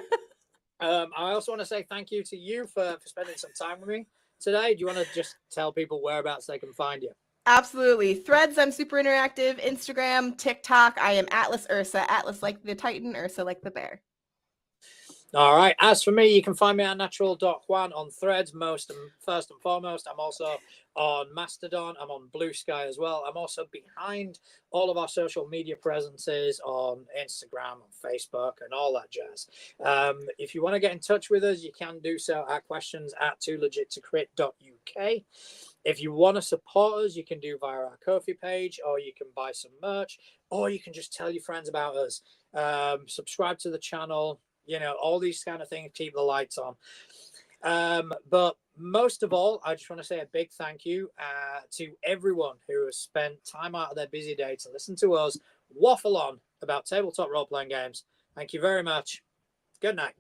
I also want to say thank you to you for spending some time with me today. Do you want to just tell people whereabouts they can find you? Absolutely. Threads, I'm super interactive. Instagram, TikTok, I am Atlas Ursa. Atlas like the Titan, Ursa like the bear. All right. As for me, you can find me at natural.juan on Threads, first and foremost. I'm also on Mastodon. I'm on Blue Sky as well. I'm also behind all of our social media presences on Instagram, on Facebook, and all that jazz. If you want to get in touch with us, you can do so at questions@toologit2crit.uk. If you want to support us, you can do via our Ko-fi page, or you can buy some merch, or you can just tell your friends about us. Subscribe to the channel. All these kind of things keep the lights on. But most of all, I just want to say a big thank you to everyone who has spent time out of their busy day to listen to us waffle on about tabletop role-playing games. Thank you very much. Good night.